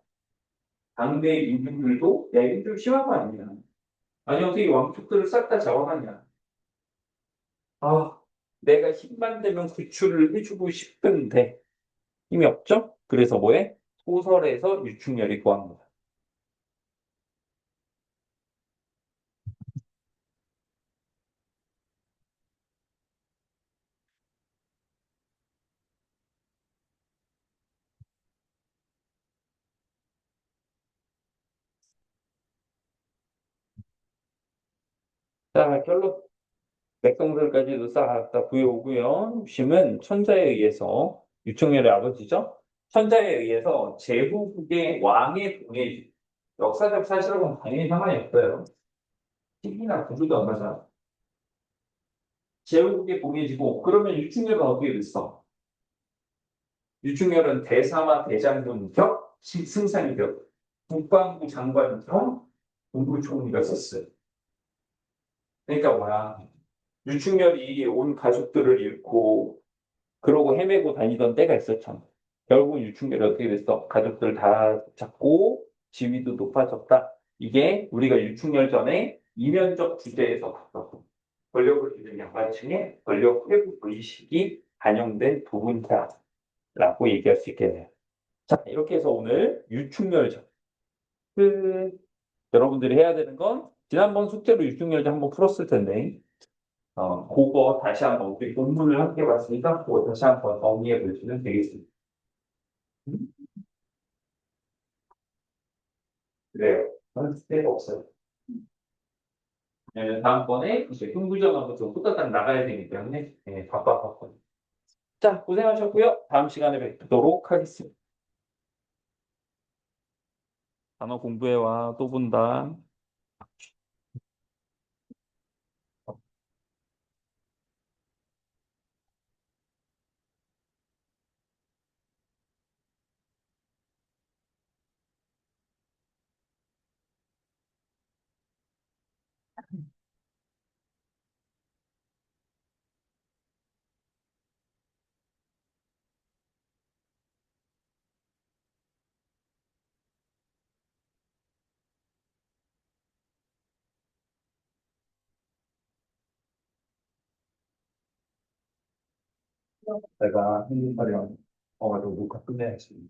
당대 인민들도 야, 이건 좀 심한 거 아니냐? 아니 어떻게 왕족들을 싹 다 잡아가냐? 아, 내가 힘만 되면 구출을 해주고 싶은데 힘이 없죠? 그래서 뭐해? 소설에서 유충렬이 구한 거야. 자, 결론. 백성들까지도 싹 다 구해오고요. 유심은 천자에 의해서 유충렬의 아버지죠. 천자에 의해서 제후국의 왕의 봉에 역사적 사실하고는 당연히 상관이 없어요. 시기나 구조도 안 맞아. 제후국의 봉해지고 그러면 유충렬은 어떻게 됐어? 유충렬은 대사마 대장군 격 승상이 격 국방부 장관 겸 국무총리가 썼어요. 그러니까 뭐야? 유충렬이 온 가족들을 잃고 그러고 헤매고 다니던 때가 있었잖아. 결국 유충렬이 어떻게 됐어? 가족들 다 잡고 지위도 높아졌다. 이게 우리가 유충렬 전에 이면적 주제에서 봤었고 권력을 쥐는 양반층의 권력 회복 의식이 반영된 부분이다라고 얘기할 수 있겠네요. 자, 이렇게 해서 오늘 유충렬전. 그 여러분들이 해야 되는 건 지난번 숙제로 유충렬전 한번 풀었을 텐데 그거 다시 한번 우리 본문을 함께 봤으니까 그거 다시 한번 정리해 보시면 되겠습니다. 그래요. 저는 숙제가 없어요. 다음번에 이제 흥부전하고 좀 후다닥 나가야 되기 때문에 바빠. 자, 고생하셨고요. 다음 시간에 뵙도록 하겠습니다. 단어 공부해와. 또 본다. 내가 한국말이랑 어가지고 녹화 끝내야지.